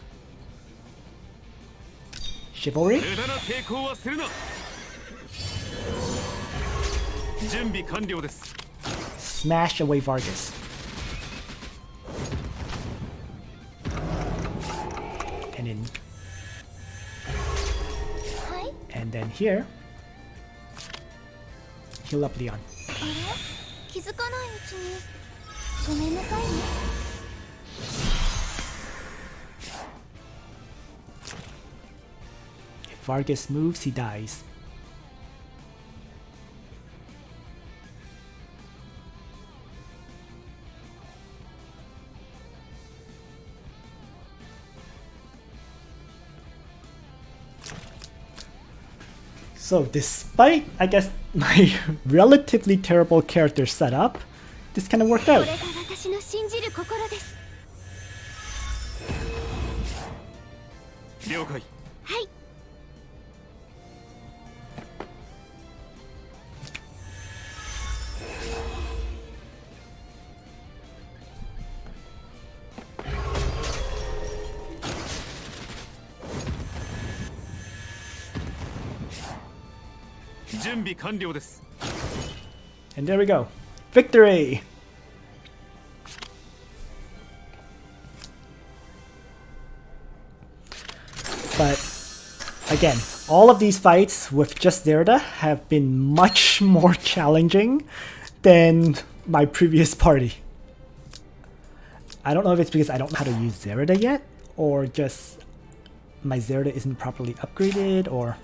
Speaker 1: Chivalry?
Speaker 2: 無駄な抵抗はするな。準備完了です。
Speaker 1: Smash away Vargas. And in...
Speaker 3: はい。
Speaker 1: And then here... Heal up Leon.
Speaker 3: あれ？気づかないうちに。ごめんなさいね。
Speaker 1: If Vargas moves, he dies. So despite, I guess, my relatively terrible character setup, this kind of worked
Speaker 3: こ
Speaker 1: out.
Speaker 3: れが私の信じる心です。
Speaker 2: 了解。
Speaker 3: はい。
Speaker 2: 準備完了です。
Speaker 1: And there we go. Victory! But again, all of these fights with just Zerida have been much more challenging than my previous party. I don't know if it's because I don't know how to use Zerida yet, or just my Zerida isn't properly upgraded, or...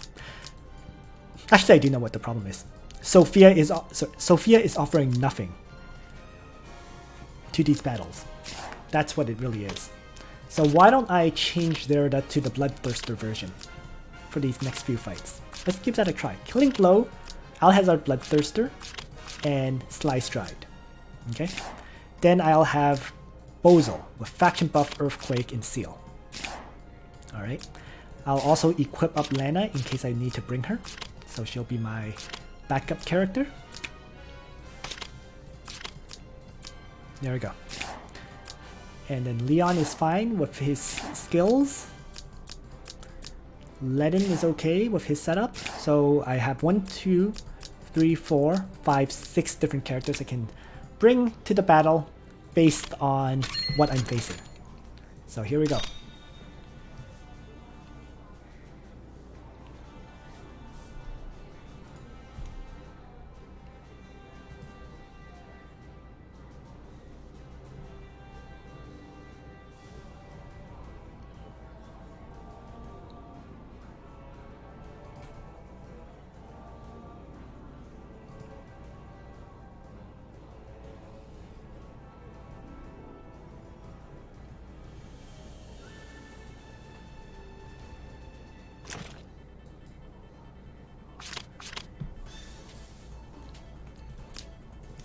Speaker 1: Actually, I do know what the problem is. Sophia is offering nothing to these battles. That's what it really is. So why don't I change Zerida to the Bloodthrister version for these next few fights? Let's give that a try. Killing Blow Alhazard Bloodthirster and Slice Stride. Okay. Then I'll have Bozal with Faction Buff, Earthquake, and Seal. Alright. I'll also equip up Lana in case I need to bring her. So she'll be my backup character. There we go. And then Leon is fine with his skills. Ledin is okay with his setup. So I have 1, 2, 3, 4, 5, 6 different characters I can bring to the battle based on what I'm facing. So here we go.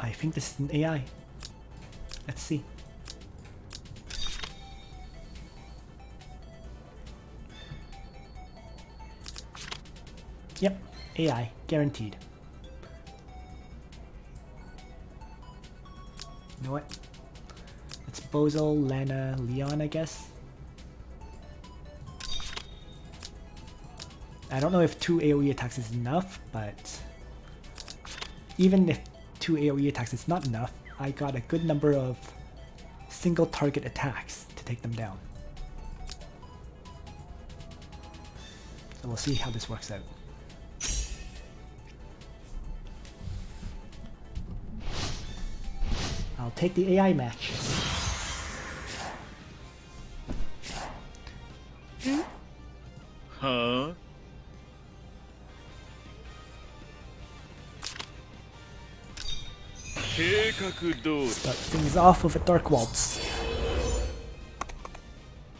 Speaker 1: I think this is an AI. Let's see. Yep, AI, guaranteed. You know what? It's Bozal, Lana, Leon, I guess. I don't know if 2 AoE attacks is enough, but even if 2 AoE attacks is not enough, I got a good number of single target attacks to take them down. So we'll see how this works out. I'll take the AI match.
Speaker 2: Huh?
Speaker 1: Start things off with a Dark Waltz.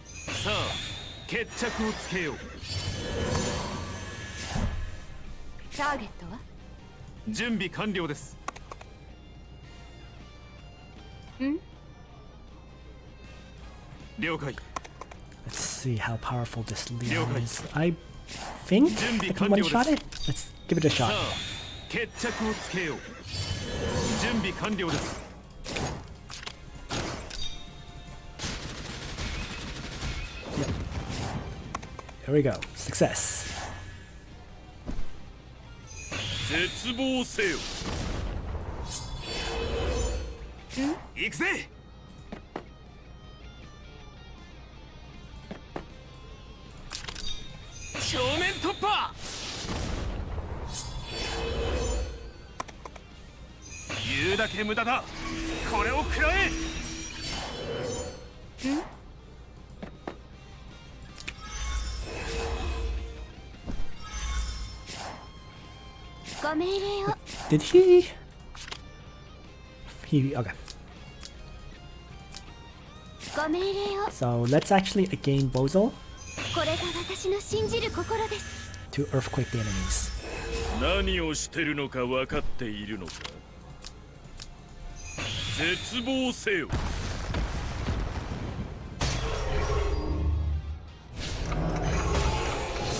Speaker 2: さあ決着をつけよう。
Speaker 3: ターゲットは？
Speaker 2: 準備完了です。了解。
Speaker 1: Let's see how powerful this Leon is. I think I can one-shot it. Let's give it a shot.
Speaker 2: さあ決着をつけよう。準備完了です。
Speaker 1: There we go. Success.
Speaker 2: 絶望せよ。行くぜ。正面突破。言うだけ無駄だ。これを食らえ。
Speaker 3: ご命令を。
Speaker 1: Did he? Okay.
Speaker 3: ご命令を。
Speaker 1: So let's actually again Bozal
Speaker 3: これが私の信じる心です。
Speaker 1: to earthquake the enemies.
Speaker 2: 何をしてるのか分かっているのか。絶望せよ。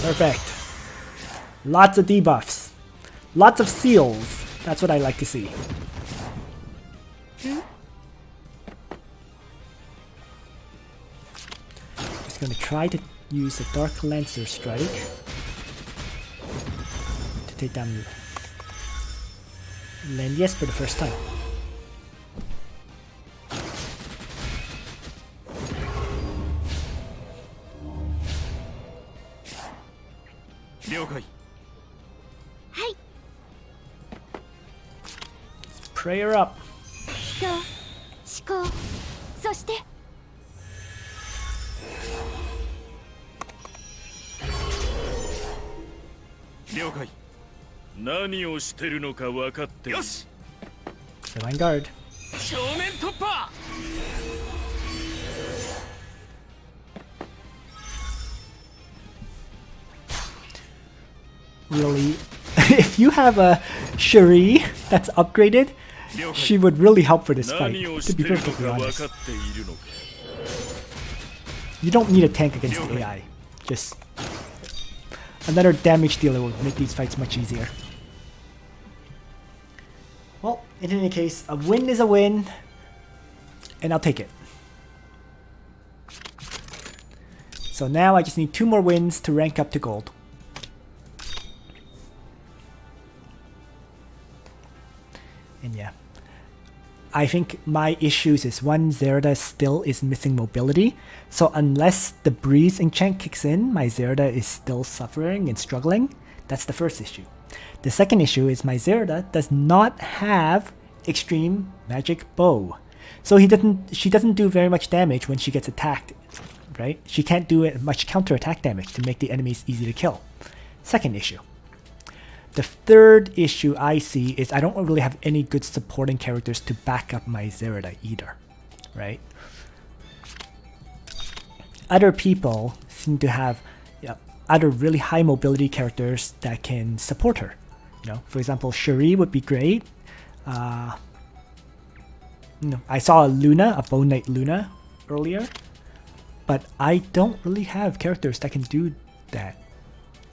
Speaker 1: Perfect. Lots of debuffs. Lots of seals. That's what I like to see. Just gonna try to use a Dark Lancer strike to take down Landius for the first time.
Speaker 3: Hi.
Speaker 1: Prayer up.
Speaker 3: 人、思考、そして
Speaker 2: 了解。何をしてるのか分かっている。よし。
Speaker 1: Divine Guard.
Speaker 2: 正面突破。
Speaker 1: Really if you have a Cherie that's upgraded, she would really help for this fight,
Speaker 2: 何を
Speaker 1: to
Speaker 2: し
Speaker 1: be
Speaker 2: てるの
Speaker 1: perfectly
Speaker 2: か分
Speaker 1: honest.
Speaker 2: かっているのか
Speaker 1: You don't need a tank against the AI. Just another damage dealer will make these fights much easier. Well, in any case, a win is a win, and I'll take it. So now I just need 2 more wins to rank up to gold. And yeah, I think my issues is one, Zerida still is missing mobility. So unless the breeze enchant kicks in, my Zerida is still suffering and struggling. That's the first issue. The second issue is my Zerida does not have extreme magic bow. So she doesn't do very much damage when she gets attacked, right? She can't do much counterattack damage to make the enemies easy to kill. Second issue. The third issue I see is I don't really have any good supporting characters to back up my Zerida either, right? Other people seem to have other really high mobility characters that can support her. You know, for example, Cherie would be great. I saw a Luna, a Bone Knight Luna earlier, but I don't really have characters that can do that.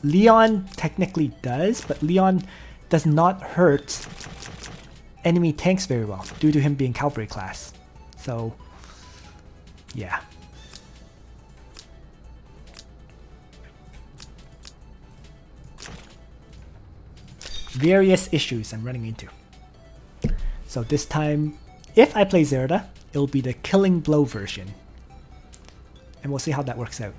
Speaker 1: Leon technically does, but Leon does not hurt enemy tanks very well due to him being cavalry class. So, yeah. Various issues I'm running into. So this time, if I play Zerida, it'll be the Killing Blow version. And we'll see how that works out.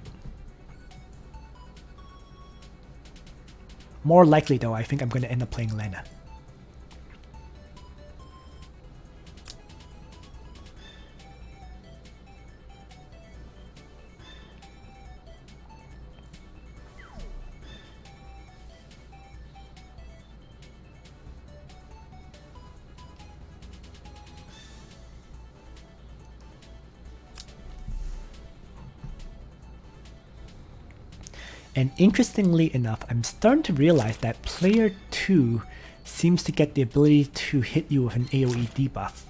Speaker 1: More likely though, I think I'm going to end up playing Lena. And interestingly enough, I'm starting to realize that player 2 seems to get the ability to hit you with an AoE debuff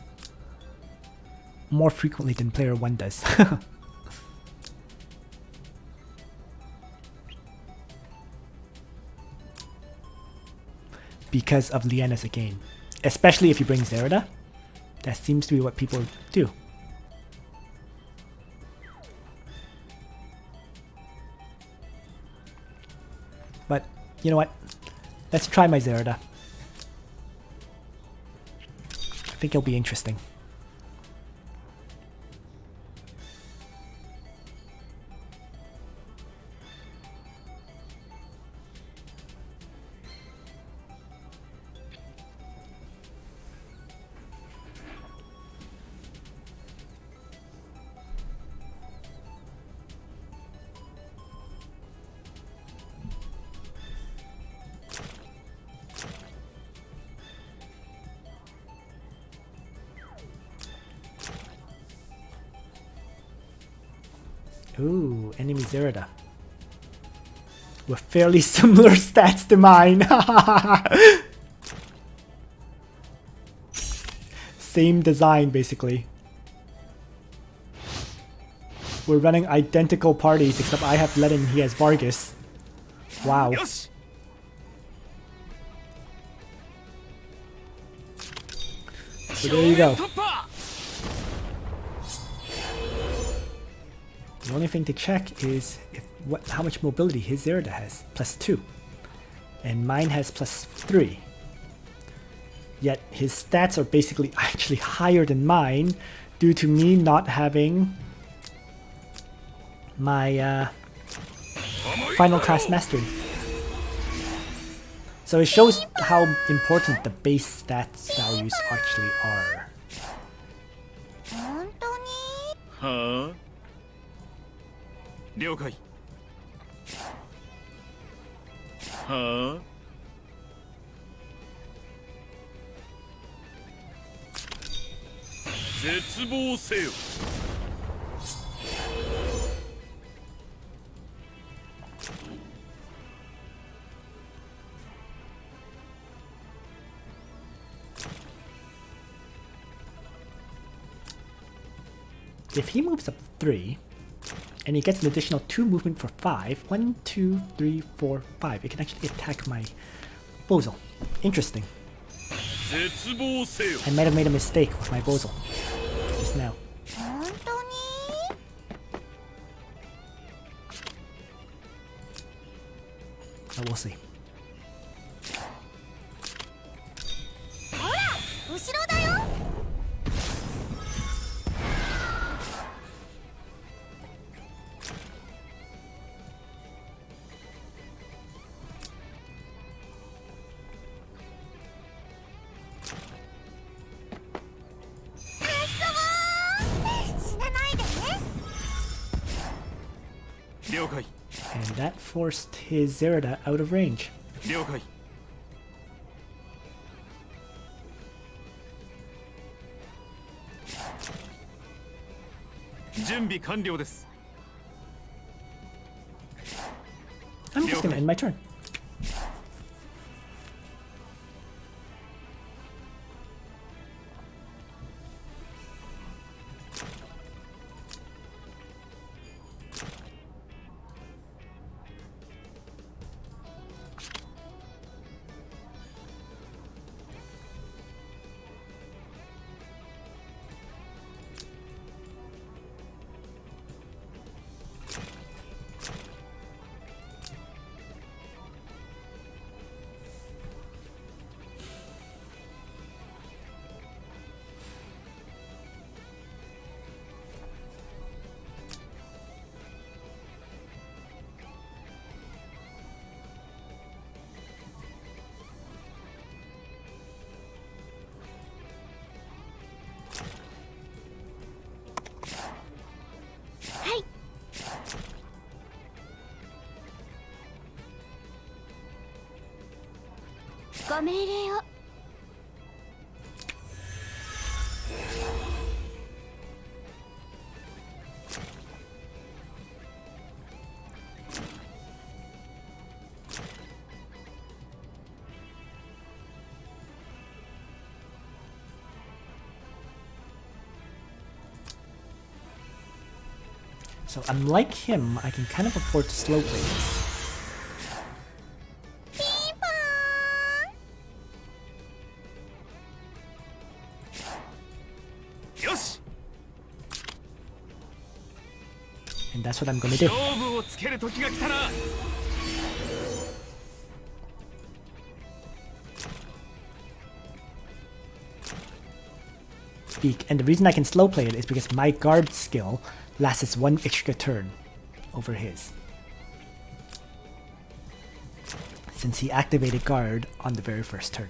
Speaker 1: more frequently than player 1 does. Because of Liana's again. Especially if you bring Zerida. That seems to be what people do. But, you know what? Let's try my Zerida. I think it'll be interesting. Ooh, enemy Zerida. With fairly similar stats to mine. Same design, basically. We're running identical parties, except I have Ledin and he has Vargas. Wow. So there you go. The only thing to check is how much mobility his Zerida has, +2. And mine has +3. Yet his stats are basically actually higher than mine due to me not having my final class mastery. So it shows how important the base stats values actually are.
Speaker 2: Huh? 了解はあ絶望せよ
Speaker 1: if he moves up 3, and he gets an additional 2 movement for 5, 1, 2, 3, 4, 5, it can actually attack my Bozal. Interesting. I might have made a mistake with my Bozal just now.
Speaker 3: 本当に
Speaker 1: But we'll see.
Speaker 3: ほら後ろだよ 死なないでね
Speaker 2: 了解
Speaker 1: And that forced his Zerida out of range.
Speaker 2: 了解準備完了です
Speaker 1: I'm just gonna end my turn.
Speaker 3: ご命令を
Speaker 1: So unlike him, I can kind of afford to slow play this.
Speaker 3: ピンポーン
Speaker 2: よし
Speaker 1: And that's what I'm gonna do.
Speaker 2: 勝負をつける時が来たな
Speaker 1: And the reason I can slow play it is because my guard skill lasts 1 extra turn over his. Since he activated guard on the very first turn.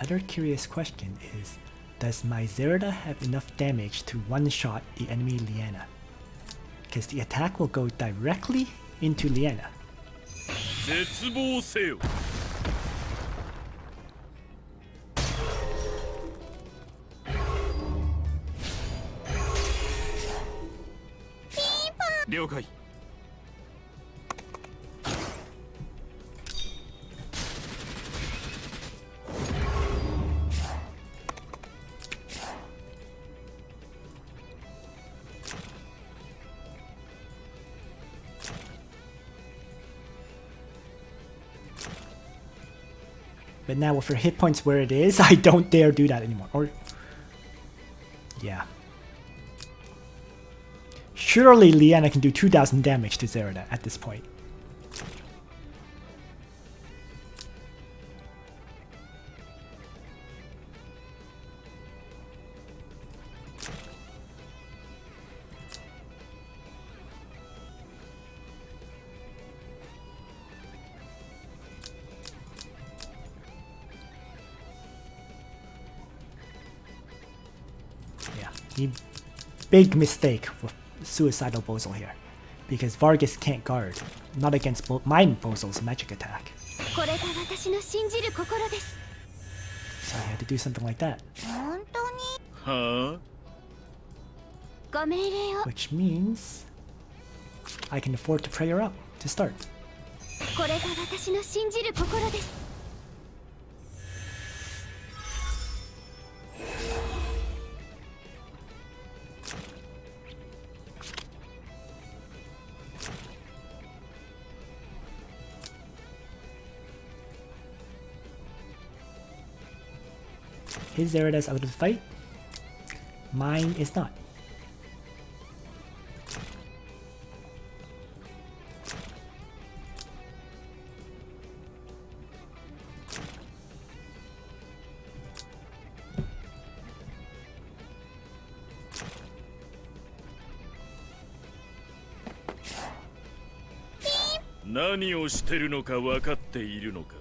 Speaker 1: Other curious question is, does my Zerida have enough damage to one-shot the enemy Liana? Because the attack will go directly into Liana.
Speaker 2: 絶望せよ 了解
Speaker 1: But now with her hit points where it is, I don't dare do that anymore. Or yeah. Surely Liana can do 2,000 damage to Zerida at this point. Yeah, big mistake with suicidal Bozal here. because Vargas can't guard, not against Mind Bozo's magic attack.
Speaker 3: これが私の信じる心です
Speaker 1: So he had to do something like that,
Speaker 3: 本当に
Speaker 2: は
Speaker 3: ご命令を
Speaker 1: which means I can afford to pray her up to start.
Speaker 3: これが私の信じる心です
Speaker 1: His Zeridas out of the fight. Mine is not.
Speaker 2: ぁ何をしてるのか分かっているのか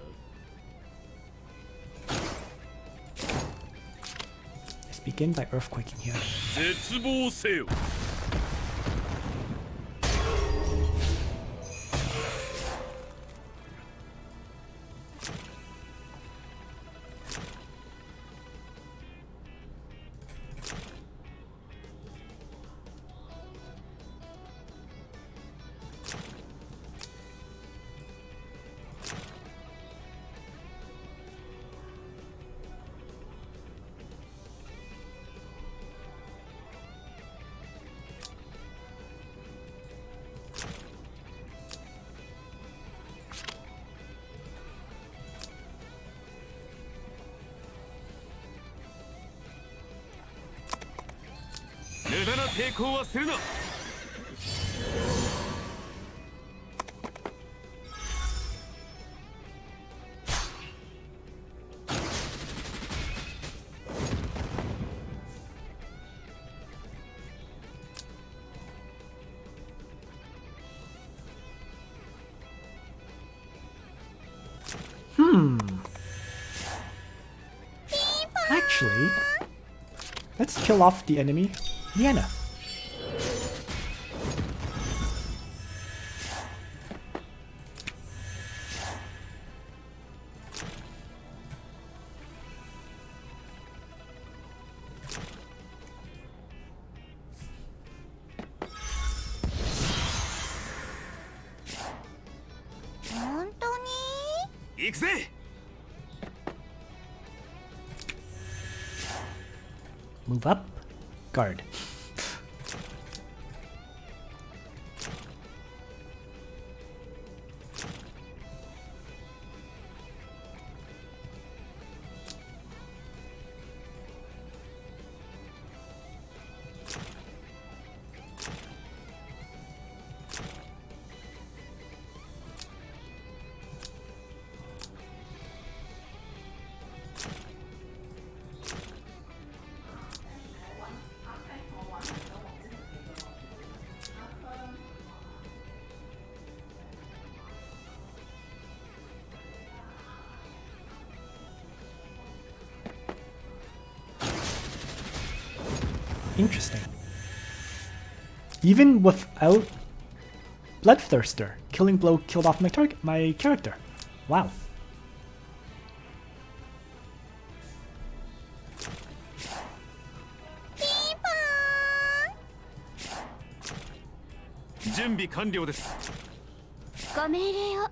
Speaker 1: Let's begin by earthquaking here.
Speaker 2: 絶望せよ 無駄な抵抗はするな
Speaker 1: Actually, let's kill off the enemy, Vienna.
Speaker 3: Honestly?
Speaker 2: 行くぜ
Speaker 1: Move up, guard. Interesting. Even without Bloodthrister, Killing Blow killed off my character. Wow.
Speaker 2: 준비完了です
Speaker 3: ご命令を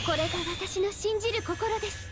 Speaker 3: これが私の信じる心です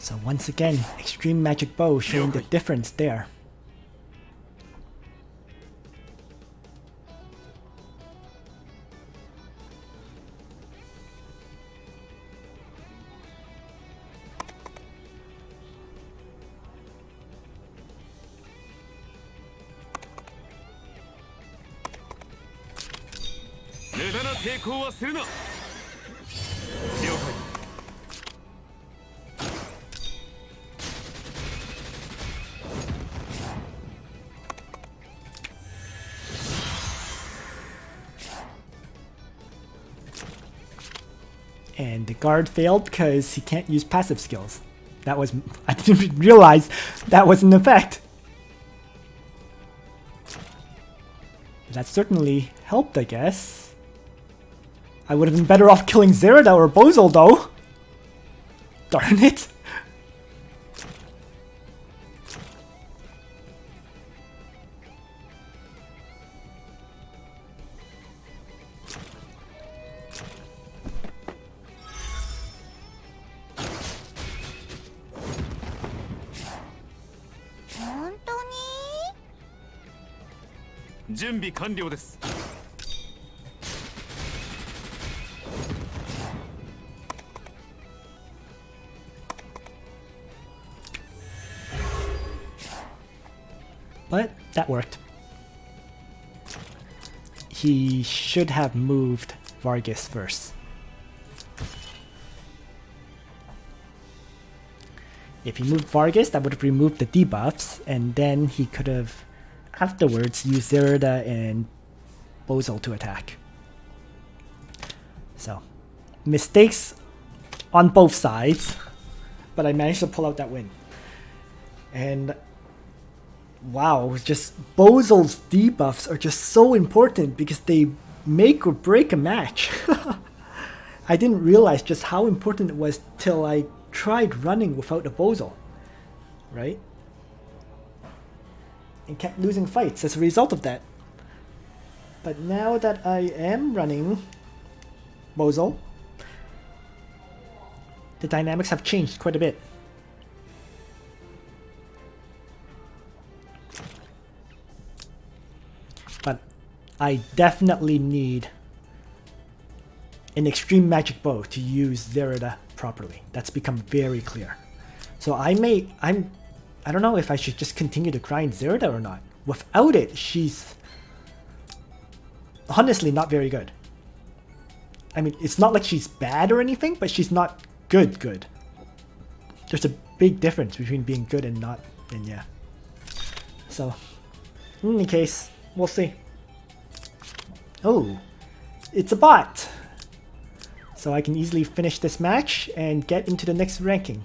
Speaker 1: So once again, Extreme Magic Bow showing the difference there. And the guard failed because he can't use passive skills. That was... I didn't realize that was an effect. That certainly helped, I guess. I would have been better off killing Zerida or Bozol though. Darn it. But that worked. He should have moved Vargas first. If he moved Vargas, that would have removed the debuffs, and then he could have afterwards used Zerida and Bozol to attack. So, mistakes on both sides, but I managed to pull out that win. And wow, just Bozol's debuffs are just so important because they make or break a match. I didn't realize just how important it was till I tried running without a Bozol, right? And kept losing fights as a result of that. But now that I am running Bozol, the dynamics have changed quite a bit. But I definitely need an Extreme Magic Bow to use Zerida properly. That's become very clear. So I don't know if I should just continue to grind Zerida or not. Without it, she's honestly not very good. I mean, it's not like she's bad or anything, but she's not good. There's a big difference between being good and not, and yeah. So, in any case, we'll see. Oh, it's a bot! So I can easily finish this match and get into the next ranking.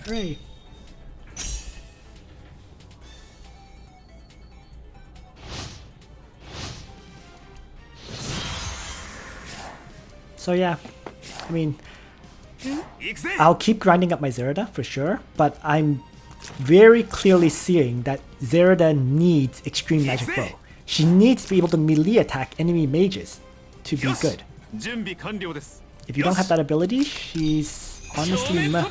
Speaker 1: Hooray! So yeah, I mean, I'll keep grinding up my Zerida for sure, but I'm very clearly seeing that Zerida needs Extreme Magic Bow. She needs to be able to melee attack enemy mages to be good. If you don't have that ability, she's honestly meh.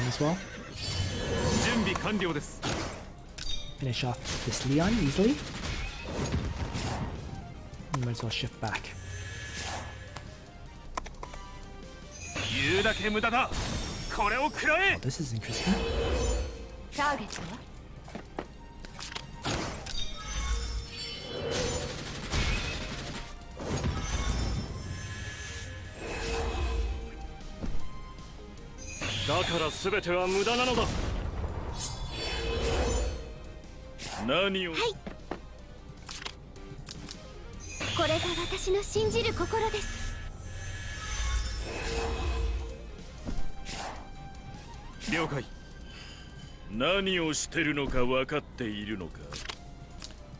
Speaker 1: As well. Finish off this Leon easily. Might as well shift back. Oh, this is interesting.
Speaker 3: これが私の信じる心です。
Speaker 2: 了解。何をしてるのか分かっているのか。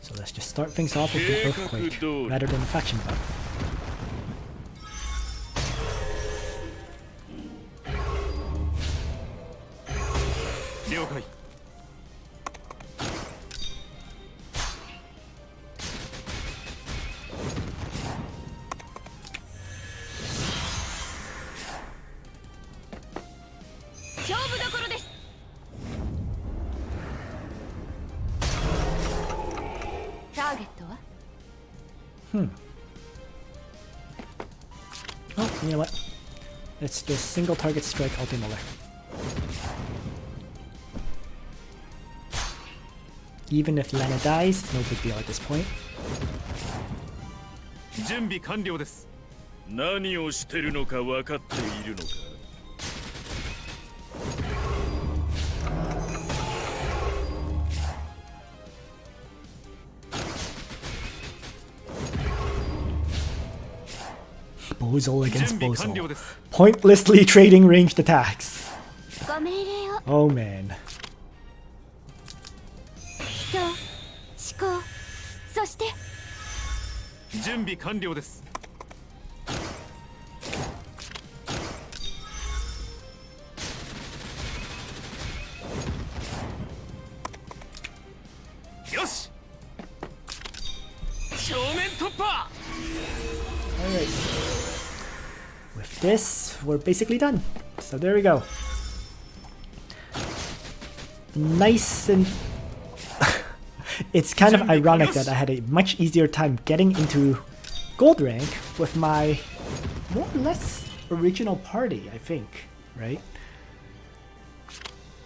Speaker 1: So let's just start things off with the earthquake rather than the faction buff.
Speaker 2: 了解。
Speaker 3: 勝負どころです。ターゲットは？
Speaker 1: Oh, you know what? Let's just single target strike Ultimolar. Even if Lana dies, no big deal at this point.
Speaker 2: 準備完了です。何をしてるのか分かっているのか。
Speaker 1: Bozol against Bozol. Pointlessly trading ranged attacks.
Speaker 3: ご命令を。
Speaker 1: Oh man.
Speaker 3: 人、思考、そして
Speaker 2: 準備完了です。よし。正面突破。
Speaker 1: Alright. With this, we're basically done. So there we go. Nice and... It's kind of ironic that I had a much easier time getting into gold rank with my more or less original party, I think, right?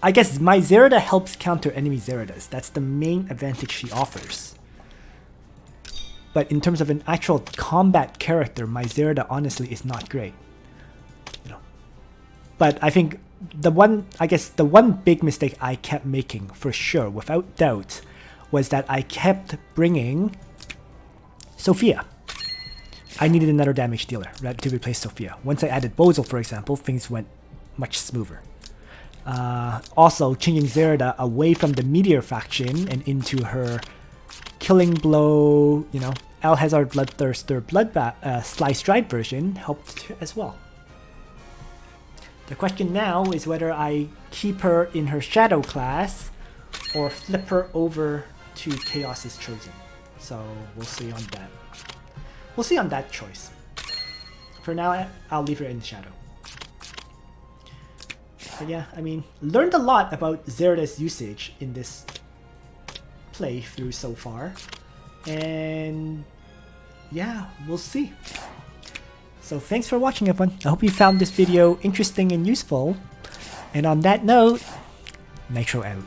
Speaker 1: I guess my Zerida helps counter enemy Zeridas. That's the main advantage she offers. But in terms of an actual combat character, my Zerida honestly is not great. You know. But I think the one big mistake I kept making for sure, without doubt, was that I kept bringing Sophia. I needed another damage dealer to replace Sophia. Once I added Bozol, for example, things went much smoother. Also, changing Zerida away from the Meteor faction and into her Killing Blow, you know, Alhazard Bloodthrister Slice Stride version helped as well. The question now is whether I keep her in her Shadow class or flip her over to Chaos's Chosen. So we'll see on that. We'll see on that choice. For now, I'll leave her in Shadow. But yeah, I mean, learned a lot about Zerida's usage in this playthrough so far. And yeah, we'll see. So thanks for watching, everyone. I hope you found this video interesting and useful. And on that note, Nitro out.